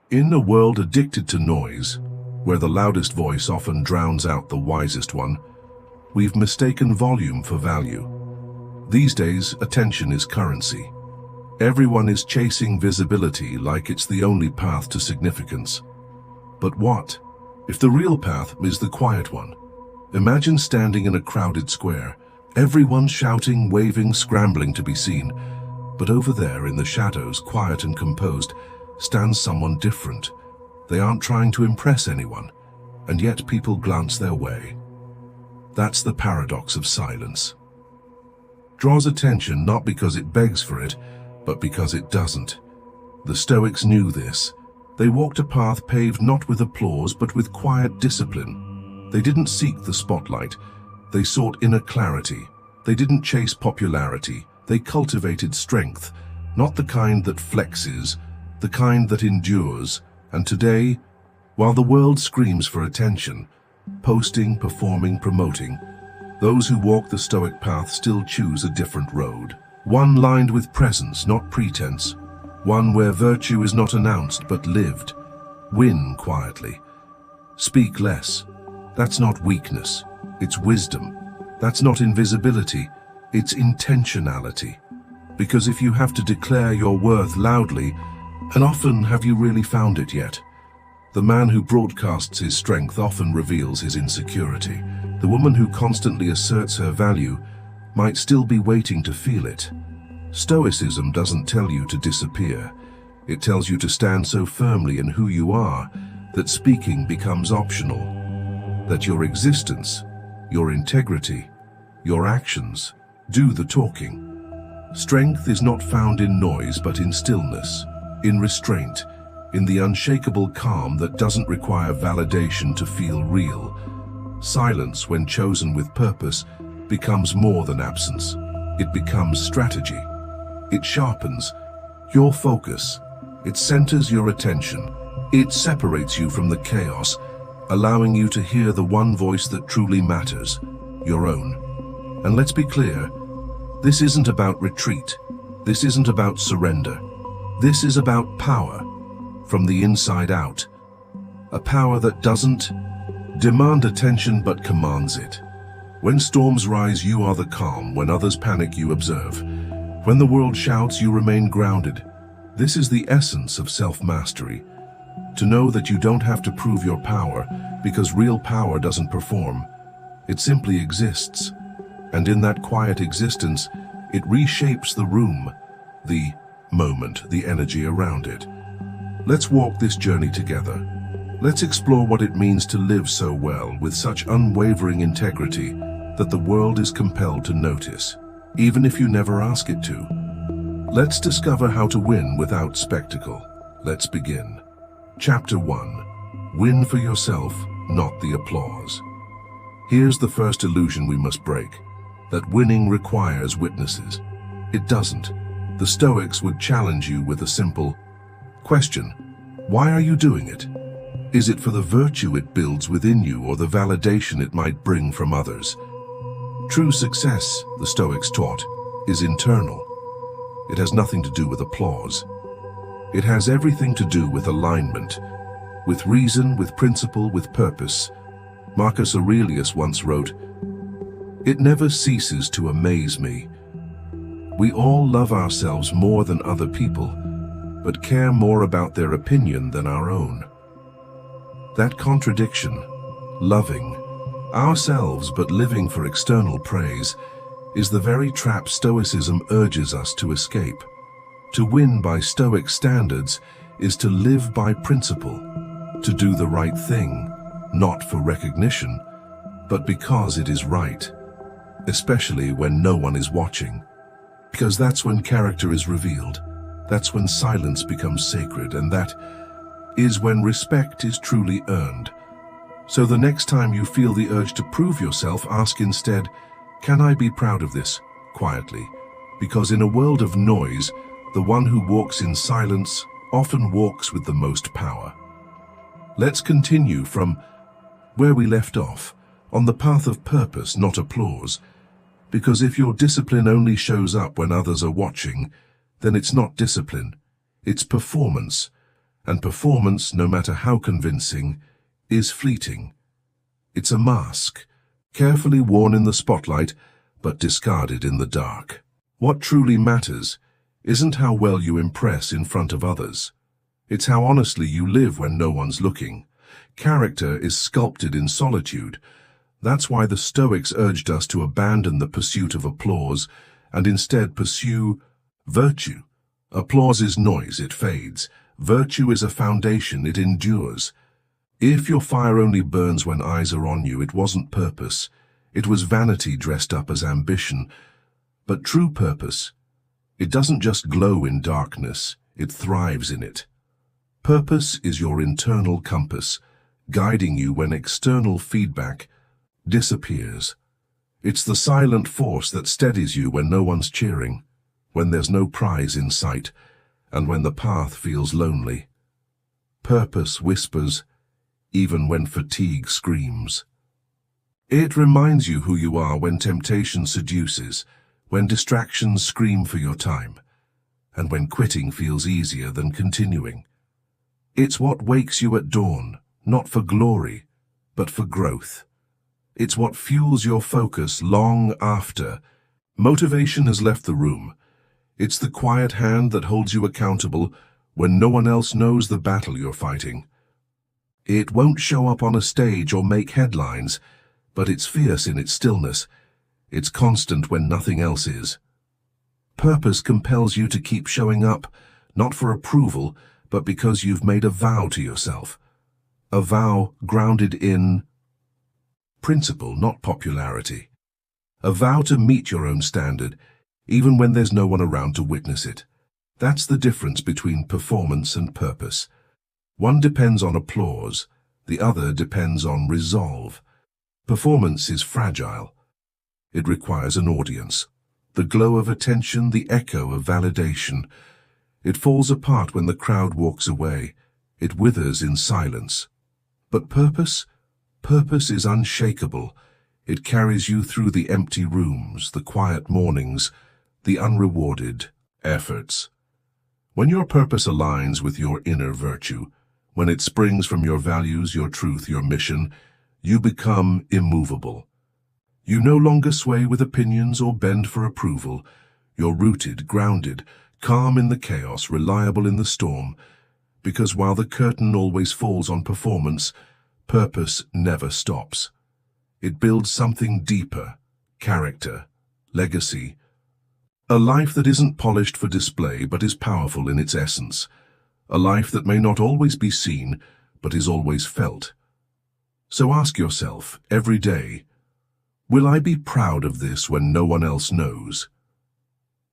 In a world addicted to noise, where the loudest voice often drowns out the wisest one, we've mistaken volume for value. These days, attention is currency. Everyone is chasing visibility like it's the only path to significance. But what if the real path is the quiet one? Imagine standing in a crowded square, everyone shouting, waving, scrambling to be seen. But over there in the shadows, quiet and composed, stands someone different. They aren't trying to impress anyone, and yet people glance their way. That's the paradox of silence. Draws attention not because it begs for it, but because it doesn't. The Stoics knew this. They walked a path paved not with applause, but with quiet discipline. They didn't seek the spotlight. They sought inner clarity. They didn't chase popularity. They cultivated strength, not the kind that flexes, the kind that endures. And today, while the world screams for attention, posting, performing, promoting, those who walk the Stoic path still choose a different road. One lined with presence, not pretense. One where virtue is not announced but lived. Win quietly. Speak less. That's not weakness. It's wisdom. That's not invisibility. It's intentionality. Because if you have to declare your worth loudly, and often have you really found it yet? The man who broadcasts his strength often reveals his insecurity. The woman who constantly asserts her value might still be waiting to feel it. Stoicism doesn't tell you to disappear. It tells you to stand so firmly in who you are that speaking becomes optional. That your existence, your integrity, your actions do the talking. Strength is not found in noise but in stillness, in restraint, in the unshakable calm that doesn't require validation to feel real. Silence, when chosen with purpose, becomes more than absence. It becomes strategy. It sharpens your focus. It centers your attention. It separates you from the chaos, allowing you to hear the one voice that truly matters, your own. And let's be clear, this isn't about retreat. This isn't about surrender. This is about power, from the inside out. A power that doesn't demand attention but commands it. When storms rise, you are the calm. When others panic, you observe. When the world shouts, you remain grounded. This is the essence of self-mastery. To know that you don't have to prove your power, because real power doesn't perform. It simply exists. And in that quiet existence, it reshapes the room, the moment, the energy around it. Let's walk this journey together. Let's explore what it means to live so well, with such unwavering integrity, that the world is compelled to notice, even if you never ask it to. Let's discover how to win without spectacle. Let's begin. Chapter 1. Win for yourself, not the applause. Here's the first illusion we must break, that winning requires witnesses. It doesn't. The Stoics would challenge you with a simple question. Why are you doing it? Is it for the virtue it builds within you or the validation it might bring from others? True success, the Stoics taught, is internal. It has nothing to do with applause. It has everything to do with alignment, with reason, with principle, with purpose. Marcus Aurelius once wrote, "It never ceases to amaze me. We all love ourselves more than other people, but care more about their opinion than our own." That contradiction, loving ourselves but living for external praise, is the very trap Stoicism urges us to escape. To win by Stoic standards is to live by principle, to do the right thing, not for recognition, but because it is right, especially when no one is watching. Because that's when character is revealed, that's when silence becomes sacred, and that is when respect is truly earned. So the next time you feel the urge to prove yourself, ask instead, can I be proud of this, quietly? Because in a world of noise, the one who walks in silence often walks with the most power. Let's continue from where we left off, on the path of purpose, not applause. Because if your discipline only shows up when others are watching, then it's not discipline, it's performance. And performance, no matter how convincing, is fleeting. It's a mask, carefully worn in the spotlight, but discarded in the dark. What truly matters isn't how well you impress in front of others. It's how honestly you live when no one's looking. Character is sculpted in solitude. That's why the Stoics urged us to abandon the pursuit of applause and instead pursue virtue. Applause is noise, it fades. Virtue is a foundation, it endures. If your fire only burns when eyes are on you, it wasn't purpose. It was vanity dressed up as ambition. But true purpose, it doesn't just glow in darkness, it thrives in it. Purpose is your internal compass, guiding you when external feedback disappears. It's the silent force that steadies you when no one's cheering, when there's no prize in sight, and when the path feels lonely. Purpose whispers, even when fatigue screams. It reminds you who you are when temptation seduces, when distractions scream for your time, and when quitting feels easier than continuing. It's what wakes you at dawn, not for glory, but for growth. It's what fuels your focus long after motivation has left the room. It's the quiet hand that holds you accountable when no one else knows the battle you're fighting. It won't show up on a stage or make headlines, but it's fierce in its stillness. It's constant when nothing else is. Purpose compels you to keep showing up, not for approval, but because you've made a vow to yourself. A vow grounded in principle, not popularity. A vow to meet your own standard, even when there's no one around to witness it. That's the difference between performance and purpose. One depends on applause, the other depends on resolve. Performance is fragile. It requires an audience, the glow of attention, the echo of validation. It falls apart when the crowd walks away. It withers in silence. But purpose is unshakable. It carries you through the empty rooms, the quiet mornings, the unrewarded efforts. When your purpose aligns with your inner virtue, when it springs from your values, your truth, your mission, you become immovable. You no longer sway with opinions or bend for approval. You're rooted, grounded, calm in the chaos, reliable in the storm. Because while the curtain always falls on performance, purpose never stops. It builds something deeper, character, legacy, a life that isn't polished for display but is powerful in its essence. A life that may not always be seen, but is always felt. So ask yourself, every day, will I be proud of this when no one else knows?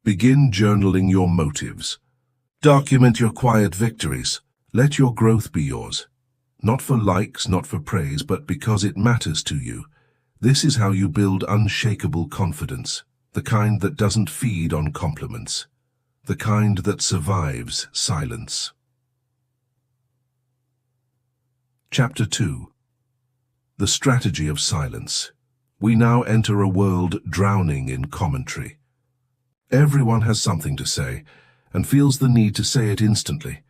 Begin journaling your motives. Document your quiet victories. Let your growth be yours. Not for likes, not for praise, but because it matters to you. This is how you build unshakable confidence. The kind that doesn't feed on compliments. The kind that survives silence. Chapter 2. The Strategy of Silence. We now enter a world drowning in commentary. Everyone has something to say, and feels the need to say it instantly.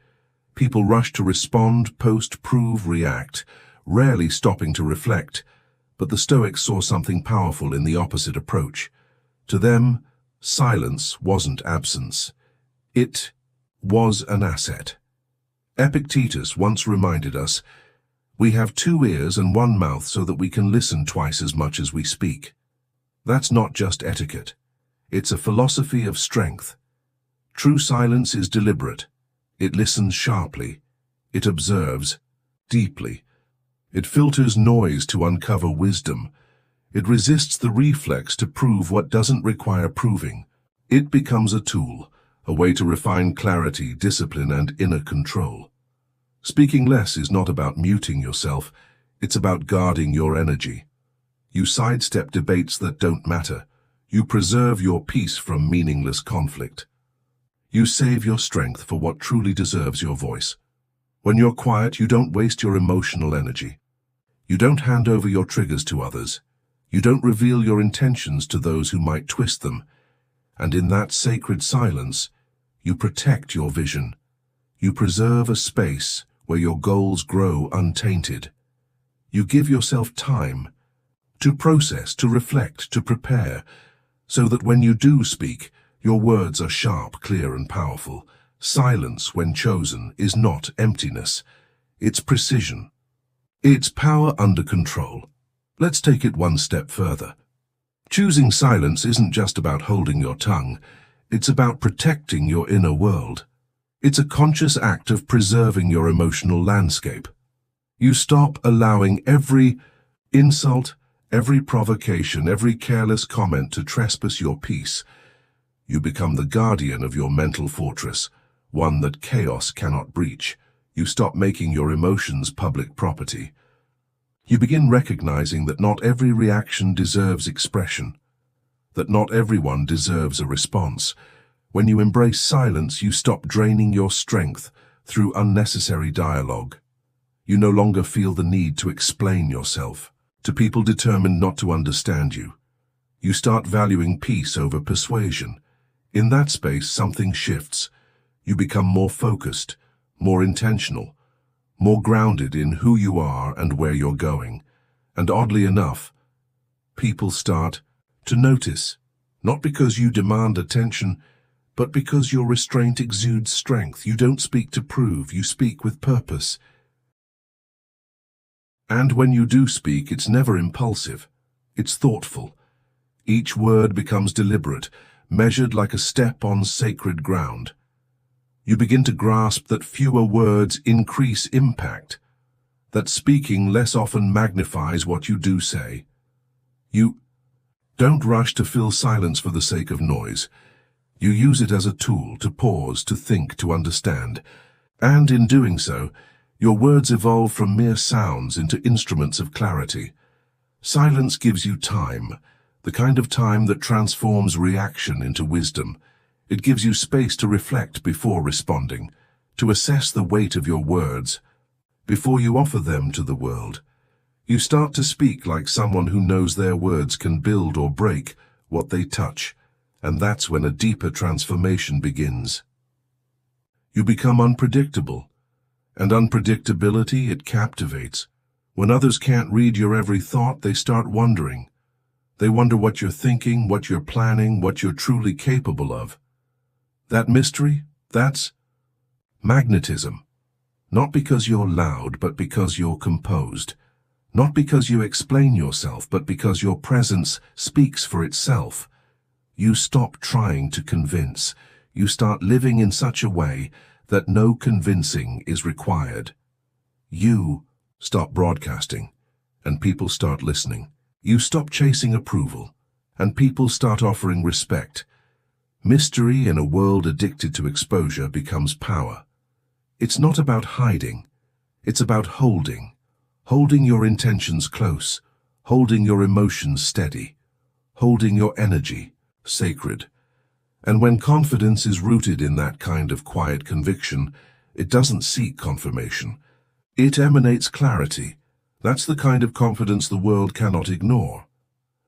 People rush to respond, post, prove, react, rarely stopping to reflect. But the Stoics saw something powerful in the opposite approach. To them, silence wasn't absence. It was an asset. Epictetus once reminded us, we have 2 ears and 1 mouth so that we can listen twice as much as we speak. That's not just etiquette. It's a philosophy of strength. True silence is deliberate. It listens sharply. It observes deeply. It filters noise to uncover wisdom. It resists the reflex to prove what doesn't require proving. It becomes a tool, a way to refine clarity, discipline, and inner control. Speaking less is not about muting yourself, it's about guarding your energy. You sidestep debates that don't matter. You preserve your peace from meaningless conflict. You save your strength for what truly deserves your voice. When you're quiet, you don't waste your emotional energy. You don't hand over your triggers to others. You don't reveal your intentions to those who might twist them. And in that sacred silence, you protect your vision. You preserve a space where your goals grow untainted. You give yourself time to process, to reflect, to prepare, so that when you do speak, your words are sharp, clear, and powerful. Silence, when chosen, is not emptiness. It's precision. It's power under control. Let's take it one step further. Choosing silence isn't just about holding your tongue. It's about protecting your inner world. It's a conscious act of preserving your emotional landscape. You stop allowing every insult, every provocation, every careless comment to trespass your peace. You become the guardian of your mental fortress, one that chaos cannot breach. You stop making your emotions public property. You begin recognizing that not every reaction deserves expression, that not everyone deserves a response. When you embrace silence, you stop draining your strength through unnecessary dialogue. You no longer feel the need to explain yourself to people determined not to understand you. You start valuing peace over persuasion. In that space, something shifts. You become more focused, more intentional, more grounded in who you are and where you're going. And oddly enough, people start to notice, not because you demand attention, but because your restraint exudes strength. You don't speak to prove, you speak with purpose. And when you do speak, it's never impulsive. It's thoughtful. Each word becomes deliberate, measured like a step on sacred ground. You begin to grasp that fewer words increase impact, that speaking less often magnifies what you do say. You don't rush to fill silence for the sake of noise. You use it as a tool to pause, to think, to understand. And in doing so, your words evolve from mere sounds into instruments of clarity. Silence gives you time, the kind of time that transforms reaction into wisdom. It gives you space to reflect before responding, to assess the weight of your words before you offer them to the world. You start to speak like someone who knows their words can build or break what they touch, and that's when a deeper transformation begins. You become unpredictable, and unpredictability, it captivates. When others can't read your every thought, they start wondering. They wonder what you're thinking, what you're planning, what you're truly capable of. That mystery, that's magnetism. Not because you're loud, but because you're composed. Not because you explain yourself, but because your presence speaks for itself. You stop trying to convince. You start living in such a way that no convincing is required. You stop broadcasting, and people start listening. You stop chasing approval, and people start offering respect. Mystery in a world addicted to exposure becomes power. It's not about hiding. It's about holding your intentions close, holding your emotions steady, holding your energy sacred. And when confidence is rooted in that kind of quiet conviction, it doesn't seek confirmation. It emanates clarity. That's the kind of confidence the world cannot ignore.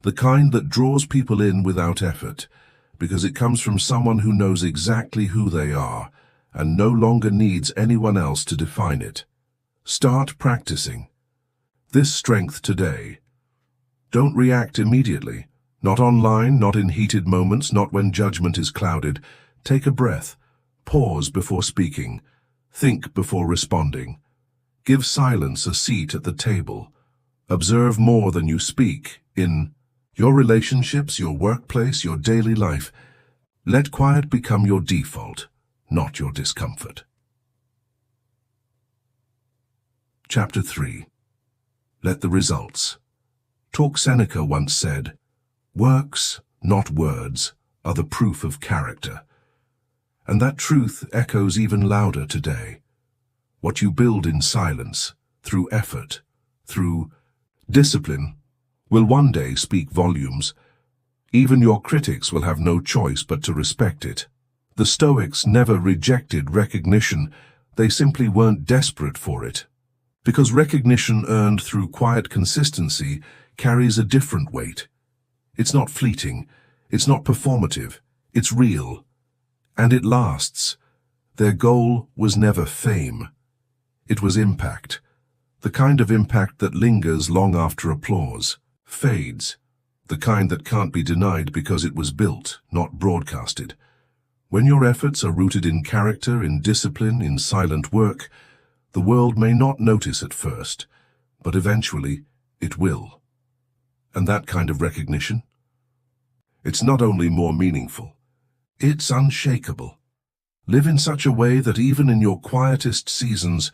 The kind that draws people in without effort, because it comes from someone who knows exactly who they are and no longer needs anyone else to define it. Start practicing this strength today. Don't react immediately. Not online, not in heated moments, not when judgment is clouded. Take a breath. Pause before speaking. Think before responding. Give silence a seat at the table. Observe more than you speak in your relationships, your workplace, your daily life. Let quiet become your default, not your discomfort. Chapter 3. Let the results. Seneca once said, "Works, not words, are the proof of character." And that truth echoes even louder today. What you build in silence, through effort, through discipline, will one day speak volumes. Even your critics will have no choice but to respect it. The Stoics never rejected recognition. They simply weren't desperate for it. Because recognition earned through quiet consistency carries a different weight. It's not fleeting, it's not performative, it's real. And it lasts. Their goal was never fame. It was impact. The kind of impact that lingers long after applause fades. The kind that can't be denied because it was built, not broadcasted. When your efforts are rooted in character, in discipline, in silent work, the world may not notice at first, but eventually it will. And that kind of recognition? It's not only more meaningful, it's unshakable. Live in such a way that even in your quietest seasons,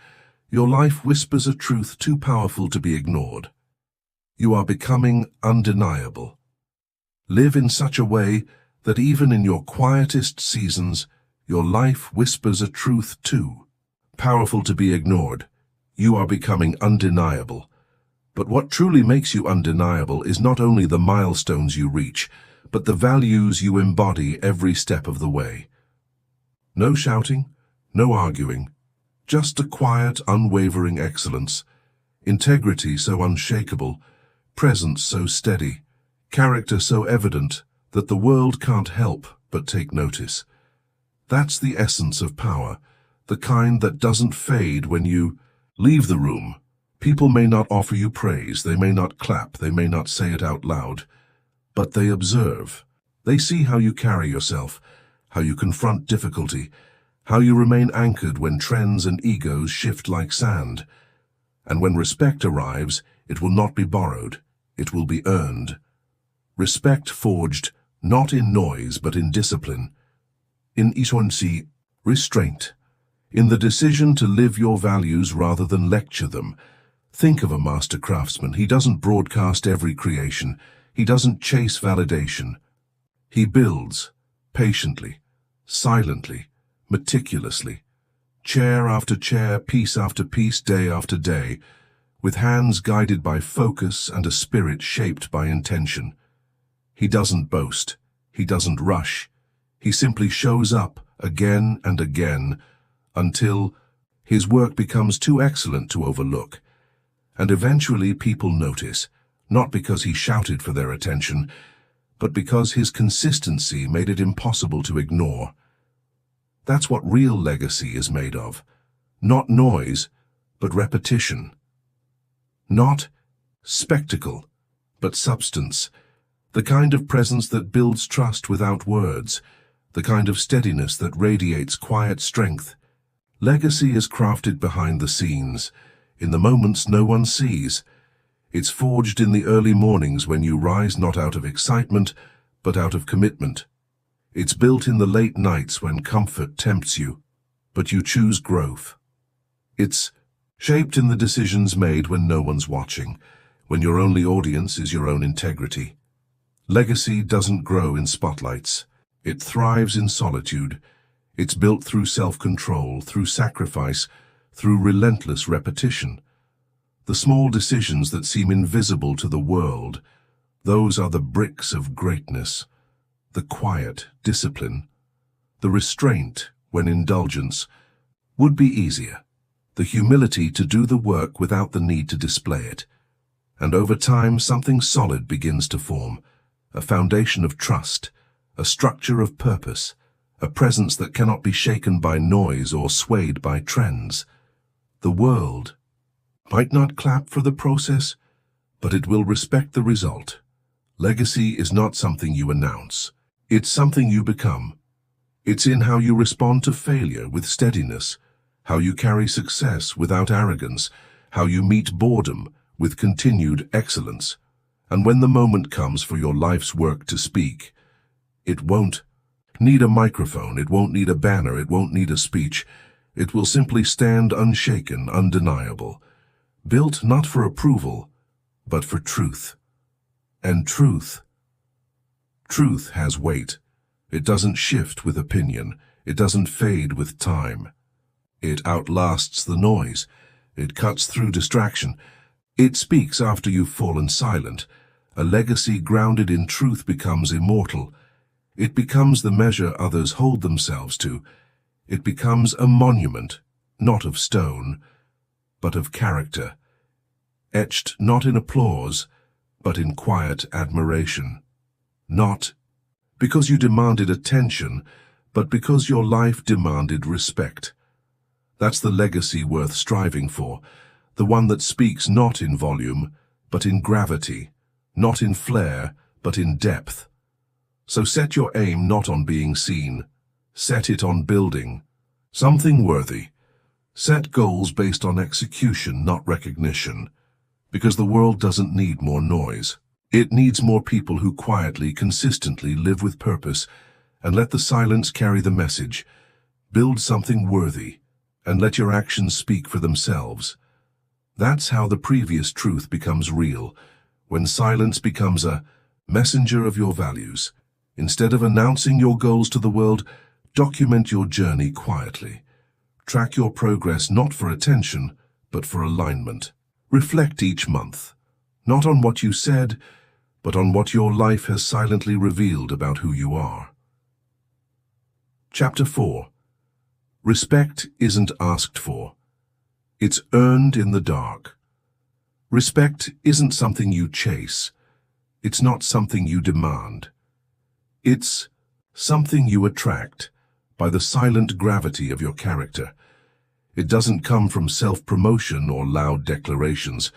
your life whispers a truth too powerful to be ignored. You are becoming undeniable. Live in such a way that even in your quietest seasons, your life whispers a truth too powerful to be ignored. You are becoming undeniable. But what truly makes you undeniable is not only the milestones you reach, but the values you embody every step of the way. No shouting, no arguing, just a quiet, unwavering excellence, integrity so unshakable, presence so steady, character so evident that the world can't help but take notice. That's the essence of power, the kind that doesn't fade when you leave the room. People may not offer you praise, they may not clap, they may not say it out loud, but they observe. They see how you carry yourself, how you confront difficulty, how you remain anchored when trends and egos shift like sand. And when respect arrives, it will not be borrowed, it will be earned. Respect forged not in noise but in discipline, in itonsi, restraint, in the decision to live your values rather than lecture them. Think of a master craftsman. He doesn't broadcast every creation. He doesn't chase validation. He builds, patiently, silently, meticulously, chair after chair, piece after piece, day after day, with hands guided by focus and a spirit shaped by intention. He doesn't boast. He doesn't rush. He simply shows up again and again until his work becomes too excellent to overlook. And eventually people notice, not because he shouted for their attention, but because his consistency made it impossible to ignore. That's what real legacy is made of. Not noise, but repetition. Not spectacle, but substance. The kind of presence that builds trust without words. The kind of steadiness that radiates quiet strength. Legacy is crafted behind the scenes, in the moments no one sees. It's forged in the early mornings when you rise not out of excitement, but out of commitment. It's built in the late nights when comfort tempts you, but you choose growth. It's shaped in the decisions made when no one's watching, when your only audience is your own integrity. Legacy doesn't grow in spotlights. It thrives in solitude. It's built through self-control, through sacrifice, through relentless repetition. The small decisions that seem invisible to the world, those are the bricks of greatness. The quiet discipline, the restraint when indulgence would be easier, the humility to do the work without the need to display it. And over time, something solid begins to form, a foundation of trust, a structure of purpose, a presence that cannot be shaken by noise or swayed by trends. The world might not clap for the process, but it will respect the result. Legacy is not something you announce. It's something you become. It's in how you respond to failure with steadiness, how you carry success without arrogance, how you meet boredom with continued excellence. And when the moment comes for your life's work to speak, it won't need a microphone, it won't need a banner, it won't need a speech. It will simply stand unshaken, undeniable, built not for approval, but for truth. And truth has weight. It doesn't shift with opinion. It doesn't fade with time. It outlasts the noise. It cuts through distraction. It speaks after you've fallen silent. A legacy grounded in truth becomes immortal. It becomes the measure others hold themselves to. It becomes a monument, not of stone, but of character, etched not in applause, but in quiet admiration. Not because you demanded attention, but because your life demanded respect. That's the legacy worth striving for, the one that speaks not in volume, but in gravity, not in flair, but in depth. So set your aim not on being seen, set it on building something worthy. Set goals based on execution, not recognition, because the world doesn't need more noise. It needs more people who quietly, consistently live with purpose and let the silence carry the message. Build something worthy and let your actions speak for themselves. That's how the previous truth becomes real, when silence becomes a messenger of your values. Instead of announcing your goals to the world, document your journey quietly. Track your progress not for attention, but for alignment. Reflect each month, not on what you said, but on what your life has silently revealed about who you are. Chapter 4. Respect isn't asked for. It's earned in the dark. Respect isn't something you chase. It's not something you demand. It's something you attract by the silent gravity of your character. It doesn't come from self-promotion or loud declarations.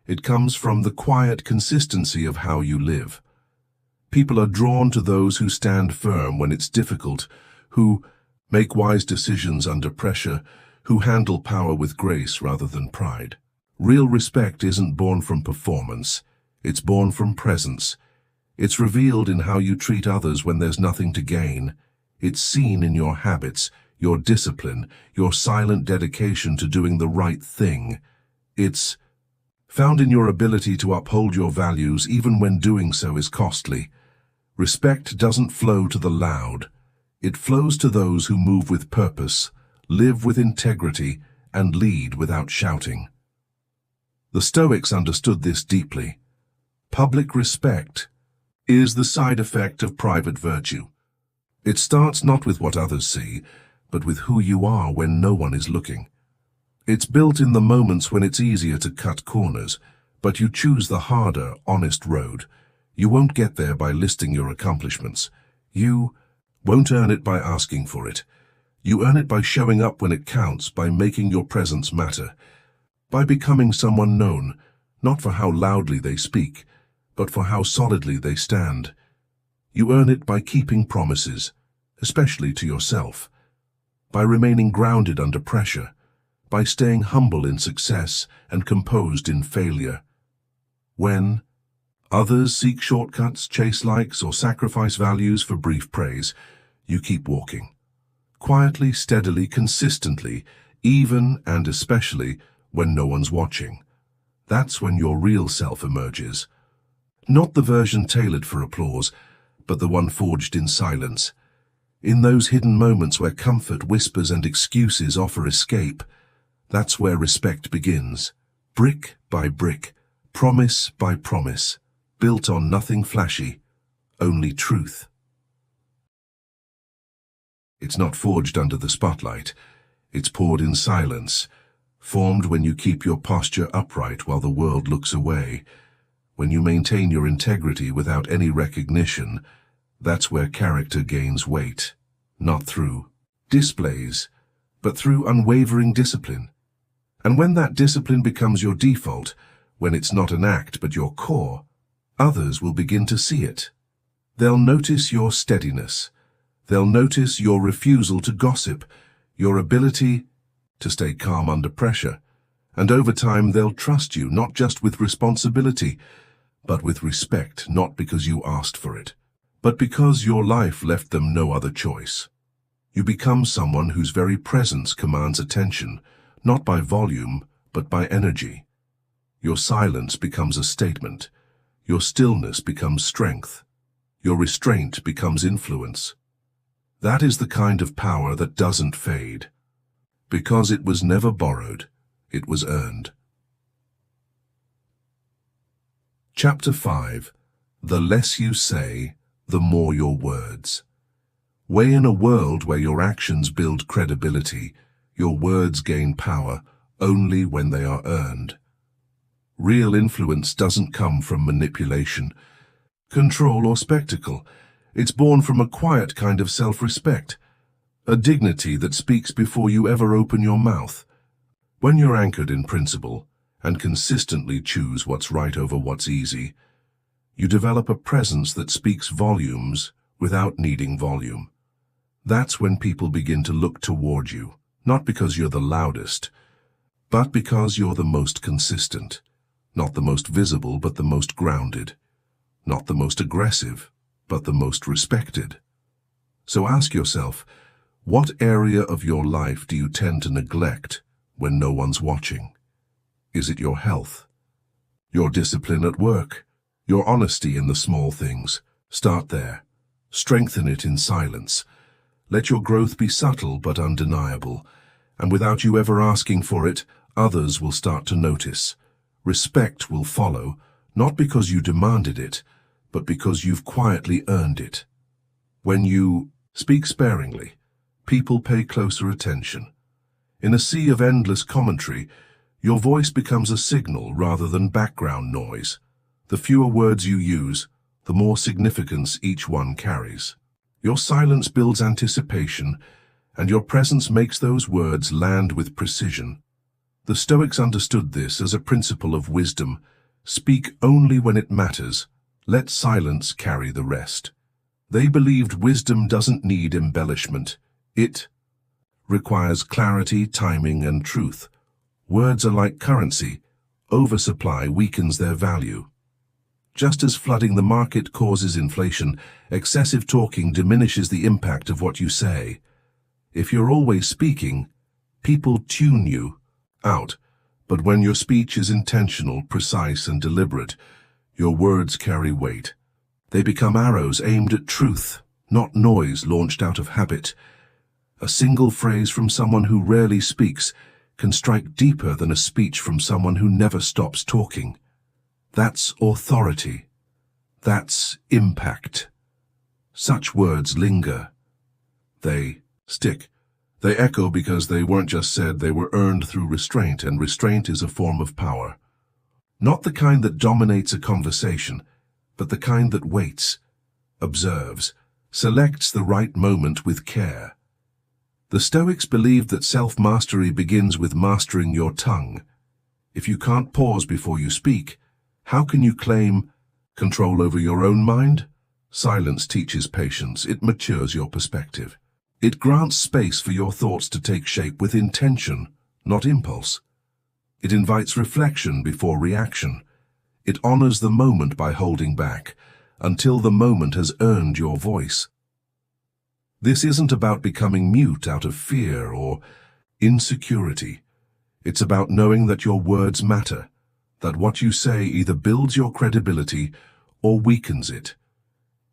It comes from the quiet consistency of how you live. People are drawn to those who stand firm when it's difficult, who make wise decisions under pressure, who handle power with grace rather than pride. Real respect isn't born from performance. It's born from presence. It's revealed in how you treat others when there's nothing to gain. It's seen in your habits, your discipline, your silent dedication to doing the right thing. It's found in your ability to uphold your values even when doing so is costly. Respect doesn't flow to the loud. It flows to those who move with purpose, live with integrity, and lead without shouting. The Stoics understood this deeply. Public respect is the side effect of private virtue. It starts not with what others see, but with who you are when no one is looking. It's built in the moments when it's easier to cut corners, but you choose the harder, honest road. You won't get there by listing your accomplishments. You won't earn it by asking for it. You earn it by showing up when it counts, by making your presence matter, by becoming someone known, not for how loudly they speak, but for how solidly they stand. You earn it by keeping promises, especially to yourself, by remaining grounded under pressure, by staying humble in success and composed in failure. When others seek shortcuts, chase likes, or sacrifice values for brief praise, you keep walking. Quietly, steadily, consistently, even and especially when no one's watching. That's when your real self emerges. Not the version tailored for applause, but the one forged in silence. In those hidden moments where comfort whispers and excuses offer escape, that's where respect begins. Brick by brick, promise by promise, built on nothing flashy, only truth. It's not forged under the spotlight. It's poured in silence, formed when you keep your posture upright while the world looks away. When you maintain your integrity without any recognition, that's where character gains weight, not through displays, but through unwavering discipline. And when that discipline becomes your default, when it's not an act but your core, others will begin to see it. They'll notice your steadiness. They'll notice your refusal to gossip, your ability to stay calm under pressure. And over time, they'll trust you not just with responsibility, but with respect, not because you asked for it, but because your life left them no other choice. You become someone whose very presence commands attention, not by volume, but by energy. Your silence becomes a statement. Your stillness becomes strength. Your restraint becomes influence. That is the kind of power that doesn't fade, because it was never borrowed, it was earned. Chapter 5. The less you say, the more your words. Weigh in a world where your actions build credibility, your words gain power only when they are earned. Real influence doesn't come from manipulation, control, or spectacle. It's born from a quiet kind of self-respect, a dignity that speaks before you ever open your mouth. When you're anchored in principle and consistently choose what's right over what's easy, you develop a presence that speaks volumes without needing volume. That's when people begin to look toward you, not because you're the loudest, but because you're the most consistent, not the most visible, but the most grounded, not the most aggressive, but the most respected. So ask yourself, what area of your life do you tend to neglect when no one's watching? Is it your health? Your discipline at work? Your honesty in the small things? Start there. Strengthen it in silence. Let your growth be subtle but undeniable, and without you ever asking for it, others will start to notice. Respect will follow, not because you demanded it, but because you've quietly earned it. When you speak sparingly, people pay closer attention. In a sea of endless commentary, your voice becomes a signal rather than background noise. The fewer words you use, the more significance each one carries. Your silence builds anticipation, and your presence makes those words land with precision. The Stoics understood this as a principle of wisdom. Speak only when it matters. Let silence carry the rest. They believed wisdom doesn't need embellishment. It requires clarity, timing, and truth. Words are like currency. Oversupply weakens their value. Just as flooding the market causes inflation, excessive talking diminishes the impact of what you say. If you're always speaking, people tune you out. But when your speech is intentional, precise, and deliberate, your words carry weight. They become arrows aimed at truth, not noise launched out of habit. A single phrase from someone who rarely speaks can strike deeper than a speech from someone who never stops talking. That's authority. That's impact. Such words linger. They stick. They echo because they weren't just said, they were earned through restraint, and restraint is a form of power. Not the kind that dominates a conversation, but the kind that waits, observes, selects the right moment with care. The Stoics believed that self-mastery begins with mastering your tongue. If you can't pause before you speak, how can you claim control over your own mind? Silence teaches patience. It matures your perspective. It grants space for your thoughts to take shape with intention, not impulse. It invites reflection before reaction. It honors the moment by holding back until the moment has earned your voice. This isn't about becoming mute out of fear or insecurity. It's about knowing that your words matter, that what you say either builds your credibility or weakens it.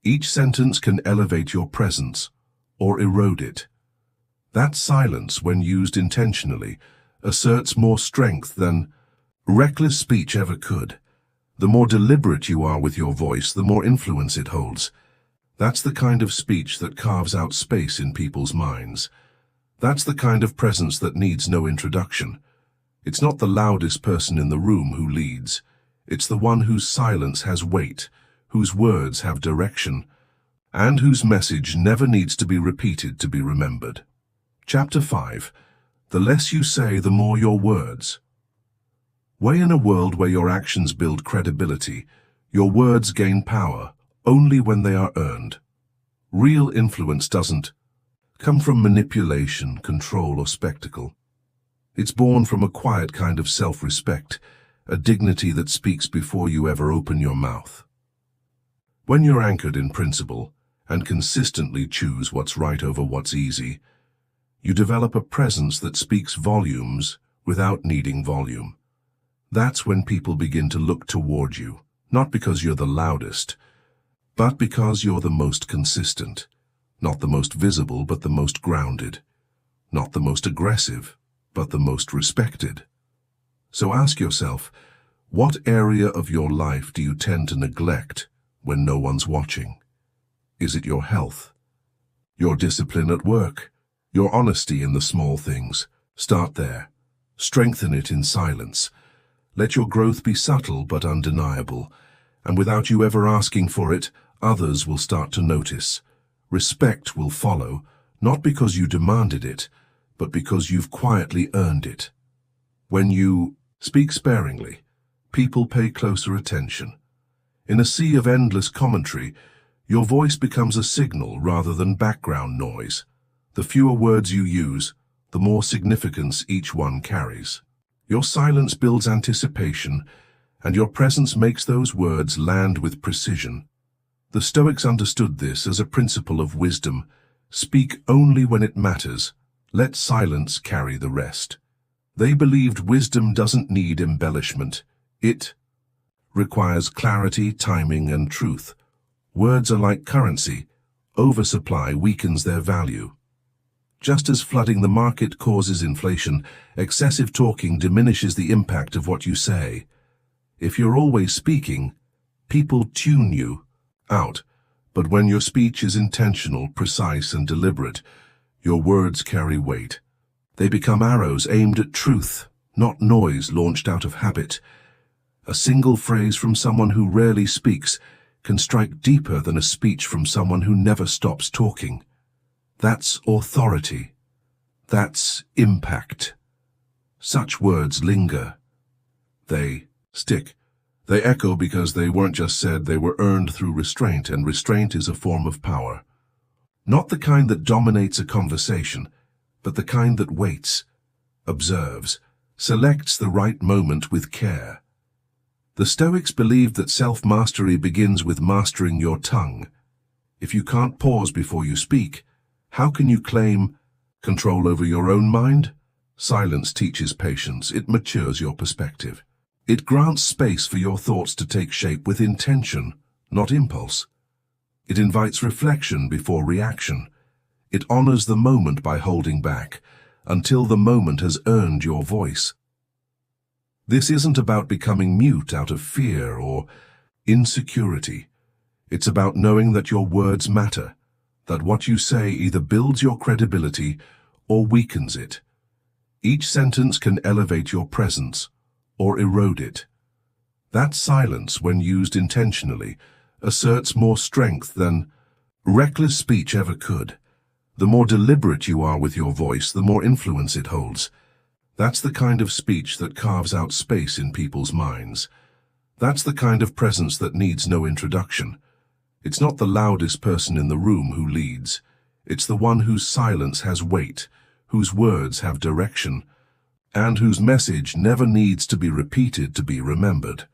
Each sentence can elevate your presence or erode it. That silence, when used intentionally, asserts more strength than reckless speech ever could. The more deliberate you are with your voice, the more influence it holds. That's the kind of speech that carves out space in people's minds. That's the kind of presence that needs no introduction. It's not the loudest person in the room who leads. It's the one whose silence has weight, whose words have direction, and whose message never needs to be repeated to be remembered. Chapter 5. The less you say, the more your words. Way in a world where your actions build credibility, your words gain power only when they are earned. Real influence doesn't come from manipulation, control, or spectacle. It's born from a quiet kind of self-respect, a dignity that speaks before you ever open your mouth. When you're anchored in principle and consistently choose what's right over what's easy, you develop a presence that speaks volumes without needing volume. That's when people begin to look toward you, not because you're the loudest, but because you're the most consistent, not the most visible, but the most grounded, not the most aggressive, but the most respected. So ask yourself, what area of your life do you tend to neglect when no one's watching? Is it your health? Your discipline at work? Your honesty in the small things? Start there. Strengthen it in silence. Let your growth be subtle but undeniable, and without you ever asking for it, others will start to notice. Respect will follow, not because you demanded it, but because you've quietly earned it. When you speak sparingly, people pay closer attention. In a sea of endless commentary, your voice becomes a signal rather than background noise. The fewer words you use, the more significance each one carries. Your silence builds anticipation, and your presence makes those words land with precision. The Stoics understood this as a principle of wisdom. Speak only when it matters. Let silence carry the rest. They believed wisdom doesn't need embellishment. It requires clarity, timing, and truth. Words are like currency. Oversupply weakens their value. Just as flooding the market causes inflation, excessive talking diminishes the impact of what you say. If you're always speaking, people tune you out. But when your speech is intentional, precise, and deliberate, your words carry weight. They become arrows aimed at truth, not noise launched out of habit. A single phrase from someone who rarely speaks can strike deeper than a speech from someone who never stops talking. That's authority. That's impact. Such words linger. They stick. They echo because they weren't just said, they were earned through restraint, and restraint is a form of power. Not the kind that dominates a conversation, but the kind that waits, observes, selects the right moment with care. The Stoics believed that self-mastery begins with mastering your tongue. If you can't pause before you speak, how can you claim control over your own mind? Silence teaches patience. It matures your perspective. It grants space for your thoughts to take shape with intention, not impulse. It invites reflection before reaction. It honors the moment by holding back until the moment has earned your voice. This isn't about becoming mute out of fear or insecurity. It's about knowing that your words matter, that what you say either builds your credibility or weakens it. Each sentence can elevate your presence or erode it. That silence, when used intentionally, asserts more strength than reckless speech ever could. The more deliberate you are with your voice, the more influence it holds. That's the kind of speech that carves out space in people's minds. That's the kind of presence that needs no introduction. It's not the loudest person in the room who leads. It's the one whose silence has weight, whose words have direction, and whose message never needs to be repeated to be remembered.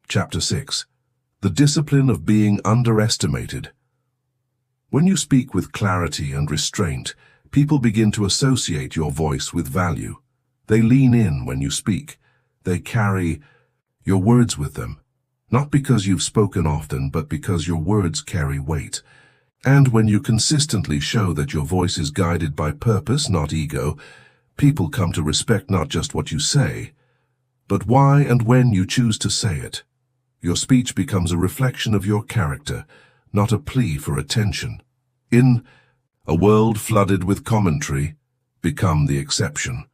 Chapter 6. The Discipline of Being Underestimated. When you speak with clarity and restraint, people begin to associate your voice with value. They lean in when you speak. They carry your words with them, not because you've spoken often, but because your words carry weight. And when you consistently show that your voice is guided by purpose, not ego, people come to respect not just what you say, but why and when you choose to say it. Your speech becomes a reflection of your character, not a plea for attention. In a world flooded with commentary, become the exception.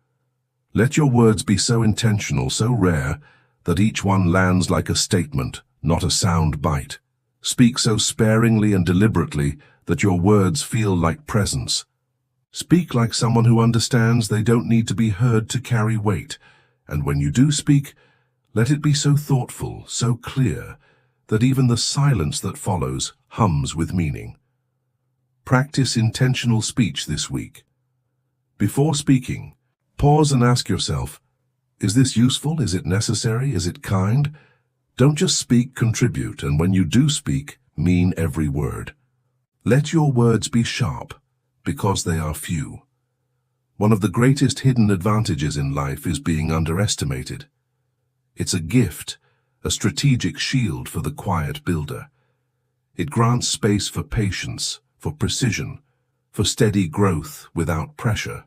Let your words be so intentional, so rare, that each one lands like a statement, not a sound bite. Speak so sparingly and deliberately that your words feel like presence. Speak like someone who understands they don't need to be heard to carry weight, and when you do speak, let it be so thoughtful, so clear, that even the silence that follows hums with meaning. Practice intentional speech this week. Before speaking, pause and ask yourself, is this useful? Is it necessary? Is it kind? Don't just speak, contribute, and when you do speak, mean every word. Let your words be sharp, because they are few. One of the greatest hidden advantages in life is being underestimated. It's a gift, a strategic shield for the quiet builder. It grants space for patience, for precision, for steady growth without pressure.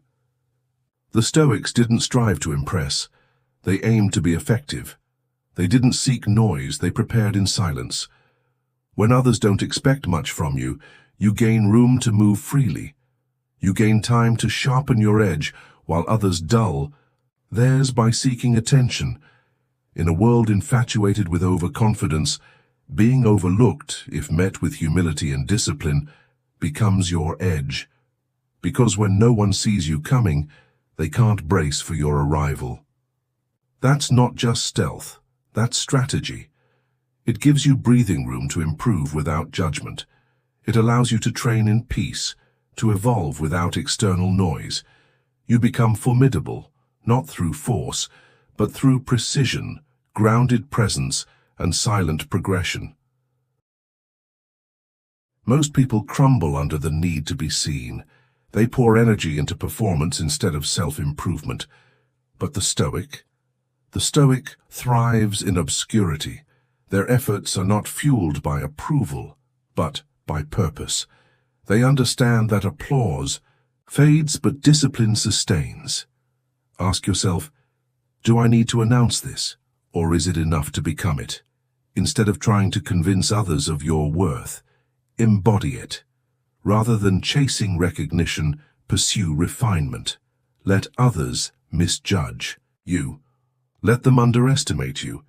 The Stoics didn't strive to impress. They aimed to be effective. They didn't seek noise, they prepared in silence. When others don't expect much from you, you gain room to move freely. You gain time to sharpen your edge while others dull theirs by seeking attention. In a world infatuated with overconfidence, being overlooked, if met with humility and discipline, becomes your edge, because when no one sees you coming, they can't brace for your arrival. That's not just stealth, that's strategy. It gives you breathing room to improve without judgment. It allows you to train in peace, to evolve without external noise. You become formidable, not through force, but through precision, grounded presence, and silent progression. Most people crumble under the need to be seen. They pour energy into performance instead of self-improvement. But the Stoic thrives in obscurity. Their efforts are not fueled by approval, but by purpose. They understand that applause fades but discipline sustains. Ask yourself, do I need to announce this, or is it enough to become it? Instead of trying to convince others of your worth, embody it. Rather than chasing recognition, pursue refinement. Let others misjudge you. Let them underestimate you.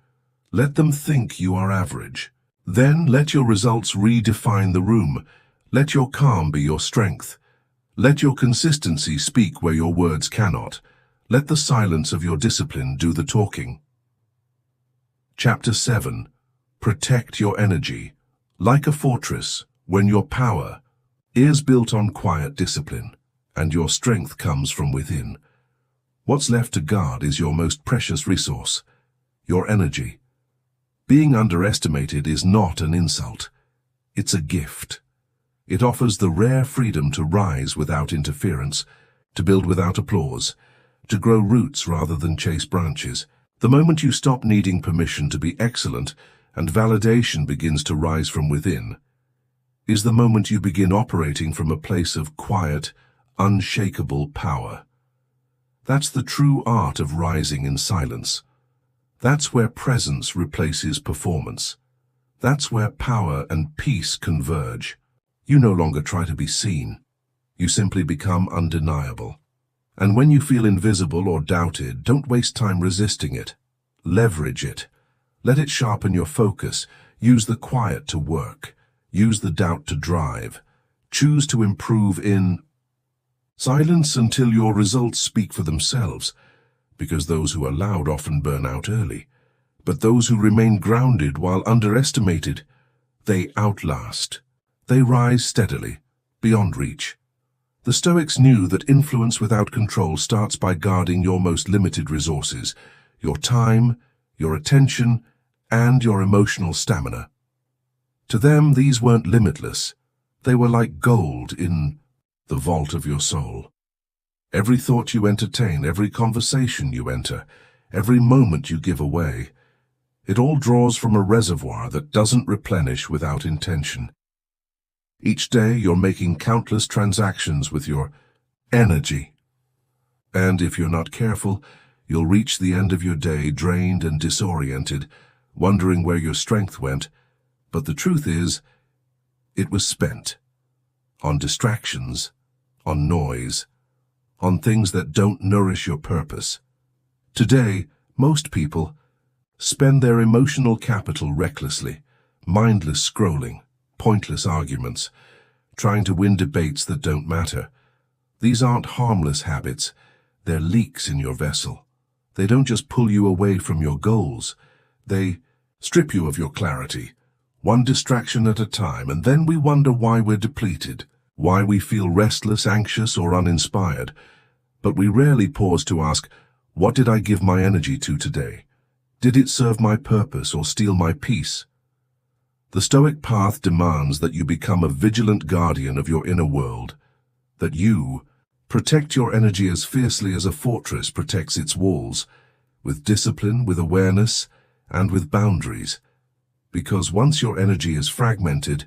Let them think you are average. Then let your results redefine the room. Let your calm be your strength. Let your consistency speak where your words cannot. Let the silence of your discipline do the talking. Chapter 7. Protect your energy. Like a fortress, when your power is built on quiet discipline, and your strength comes from within, what's left to guard is your most precious resource, your energy. Being underestimated is not an insult. It's a gift. It offers the rare freedom to rise without interference, to build without applause, to grow roots rather than chase branches. The moment you stop needing permission to be excellent and validation begins to rise from within, is the moment you begin operating from a place of quiet, unshakable power. That's the true art of rising in silence. That's where presence replaces performance. That's where power and peace converge. You no longer try to be seen. You simply become undeniable. And when you feel invisible or doubted, don't waste time resisting it. Leverage it. Let it sharpen your focus. Use the quiet to work. Use the doubt to drive. Choose to improve in silence until your results speak for themselves, because those who are loud often burn out early. But those who remain grounded while underestimated, they outlast. They rise steadily, beyond reach. The Stoics knew that influence without control starts by guarding your most limited resources, your time, your attention, and your emotional stamina. To them, these weren't limitless. They were like gold in the vault of your soul. Every thought you entertain, every conversation you enter, every moment you give away, it all draws from a reservoir that doesn't replenish without intention. Each day you're making countless transactions with your energy. And if you're not careful, you'll reach the end of your day drained and disoriented, wondering where your strength went. But the truth is, it was spent on distractions, on noise, on things that don't nourish your purpose. Today, most people spend their emotional capital recklessly, mindless scrolling, pointless arguments, trying to win debates that don't matter. These aren't harmless habits, they're leaks in your vessel. They don't just pull you away from your goals, they strip you of your clarity, one distraction at a time, and then we wonder why we're depleted, why we feel restless, anxious, or uninspired. But we rarely pause to ask, what did I give my energy to today? Did it serve my purpose or steal my peace? The Stoic path demands that you become a vigilant guardian of your inner world, that you protect your energy as fiercely as a fortress protects its walls, with discipline, with awareness, and with boundaries. Because once your energy is fragmented,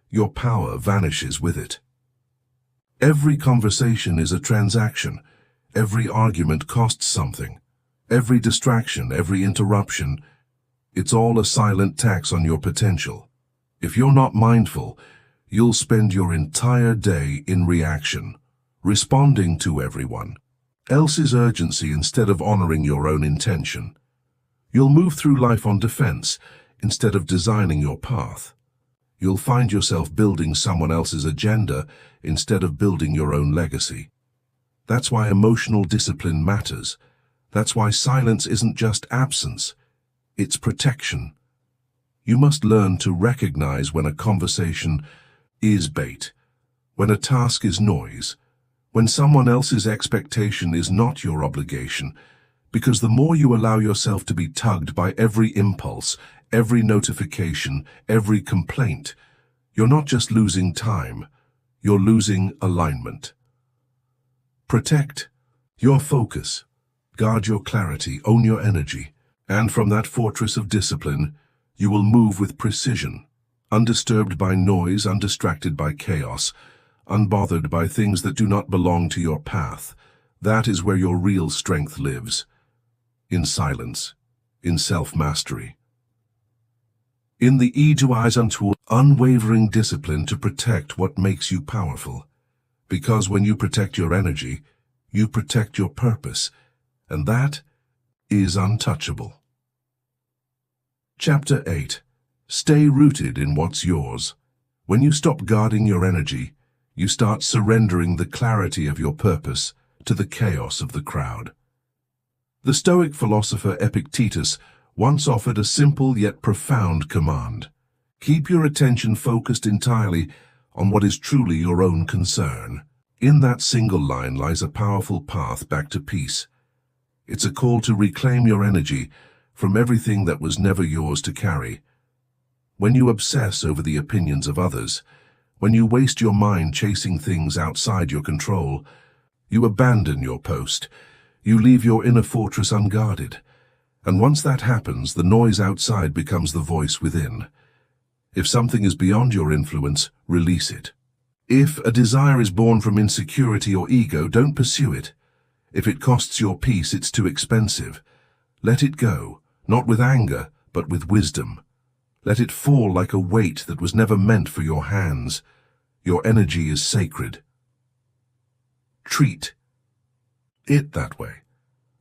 your power vanishes with it. Every conversation is a transaction. Every argument costs something. Every distraction, every interruption, it's all a silent tax on your potential. If you're not mindful, you'll spend your entire day in reaction, responding to everyone else's urgency instead of honoring your own intention. You'll move through life on defense instead of designing your path. You'll find yourself building someone else's agenda instead of building your own legacy. That's why emotional discipline matters. That's why silence isn't just absence, it's protection. You must learn to recognize when a conversation is bait, when a task is noise, when someone else's expectation is not your obligation, because the more you allow yourself to be tugged by every impulse, every notification, every complaint, you're not just losing time, you're losing alignment. Protect your focus, guard your clarity, own your energy, and from that fortress of discipline, you will move with precision, undisturbed by noise, undistracted by chaos, unbothered by things that do not belong to your path. That is where your real strength lives. In silence, in self-mastery. In the eyes unto unwavering discipline to protect what makes you powerful. Because when you protect your energy, you protect your purpose, and that is untouchable. Chapter 8. Stay rooted in what's yours. When you stop guarding your energy, you start surrendering the clarity of your purpose to the chaos of the crowd. The Stoic philosopher Epictetus once offered a simple yet profound command. Keep your attention focused entirely on what is truly your own concern. In that single line lies a powerful path back to peace. It's a call to reclaim your energy from everything that was never yours to carry. When you obsess over the opinions of others, when you waste your mind chasing things outside your control, you abandon your post. You leave your inner fortress unguarded. And once that happens, the noise outside becomes the voice within. If something is beyond your influence, release it. If a desire is born from insecurity or ego, don't pursue it. If it costs your peace, it's too expensive. Let it go, not with anger, but with wisdom. Let it fall like a weight that was never meant for your hands. Your energy is sacred. Treat it that way.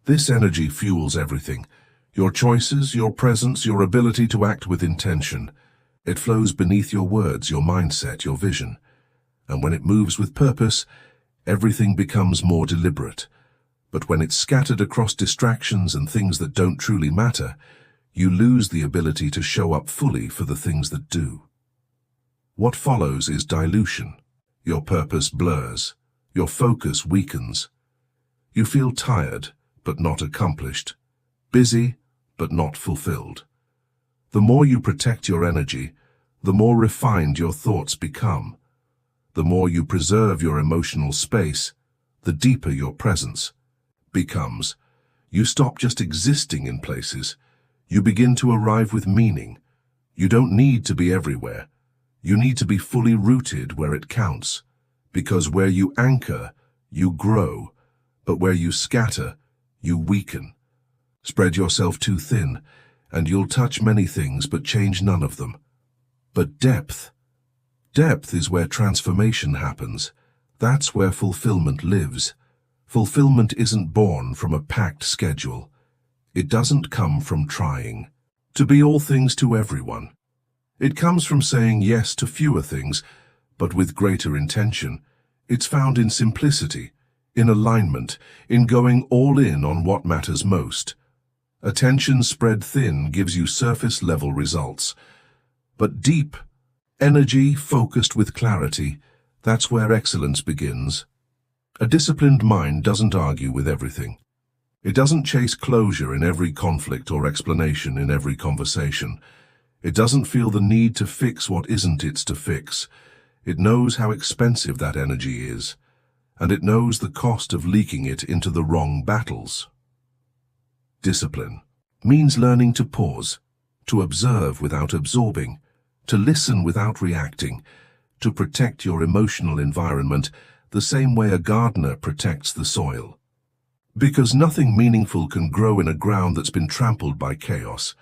This energy fuels everything. Your choices, your presence, your ability to act with intention. It flows beneath your words, your mindset, your vision. And when it moves with purpose, everything becomes more deliberate. But when it's scattered across distractions and things that don't truly matter, you lose the ability to show up fully for the things that do. What follows is dilution. Your purpose blurs. Your focus weakens. You feel tired, but not accomplished. Busy, but not fulfilled. The more you protect your energy, the more refined your thoughts become. The more you preserve your emotional space, the deeper your presence becomes. You stop just existing in places. You begin to arrive with meaning. You don't need to be everywhere. You need to be fully rooted where it counts. Because where you anchor, you grow. But where you scatter, you weaken. Spread yourself too thin, and you'll touch many things but change none of them. But depth is where transformation happens. That's where fulfillment lives. Fulfillment isn't born from a packed schedule. It doesn't come from trying to be all things to everyone. It comes from saying yes to fewer things, but with greater intention. It's found in simplicity, in alignment, in going all in on what matters most. Attention spread thin gives you surface-level results. But deep, energy focused with clarity, that's where excellence begins. A disciplined mind doesn't argue with everything. It doesn't chase closure in every conflict or explanation in every conversation. It doesn't feel the need to fix what isn't its to fix. It knows how expensive that energy is, and it knows the cost of leaking it into the wrong battles. Discipline means learning to pause, to observe without absorbing, to listen without reacting, to protect your emotional environment the same way a gardener protects the soil. Because nothing meaningful can grow in a ground that's been trampled by chaos.